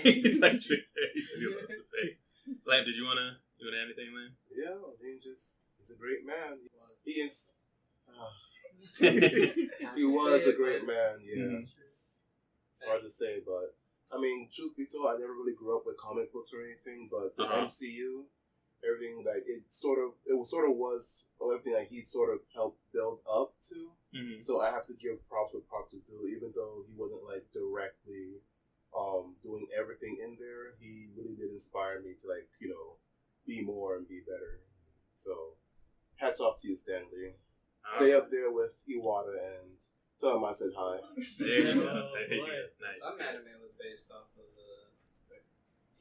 He's like Trick Daddy, but he loves the fans. Lamp, did you wanna add anything, Lamp? Yeah, I mean, he's a great man. He is. He was a great man. Yeah, it's hard to say, but I mean, truth be told, I never really grew up with comic books or anything, but the MCU. Everything everything he sort of helped build up to. So I have to give props where props is due, even though he wasn't directly doing everything in there. He really did inspire me to be more and be better. So hats off to you, Stanley. Stay up there with Iwata and tell him I said hi. There you go. Nice. Some anime was based off of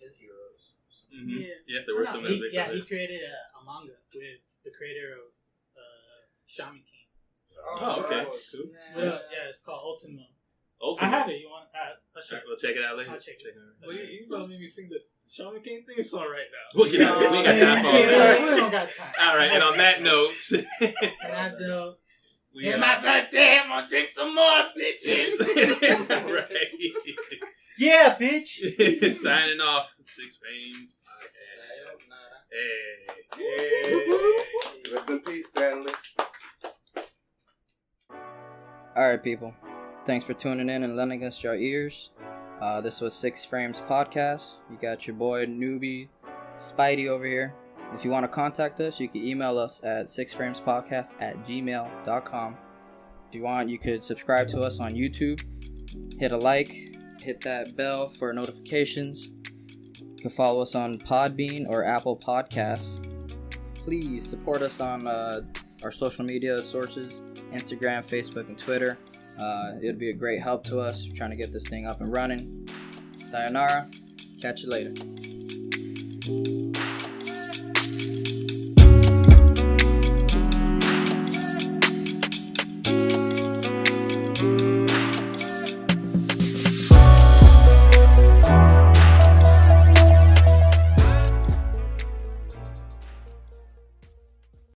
his heroes. Yeah, there were some that based on he created a manga with the creator of Shaman King. Oh, okay. Cool. Yeah, it's called Ultima. Okay. I have it. You want? We'll check it out later. I'll check it out. Well, you gonna make me sing the Shaman King theme song right now. We'll get out of here. We ain't got time for all that. We don't got time. All right, and on that note, it's my birthday. I'm gonna drink some more, bitches. Right. Yeah, bitch. Signing off. Six Frames Podcast. Hey. Rest in peace, Stanley. Alright, people. Thanks for tuning in and lending us your ears. This was 6 Frames Podcast. You got your boy Newbie Spidey over here. If you want to contact us, you can email us at 6framespodcast@gmail.com. If you want, you could subscribe to us on YouTube. Hit a like. Hit that bell for notifications. You can follow us on Podbean or Apple Podcasts. Please support us on our social media sources, Instagram, Facebook, and Twitter. It'd be a great help to us. We're trying to get this thing up and running. Sayonara. Catch you later.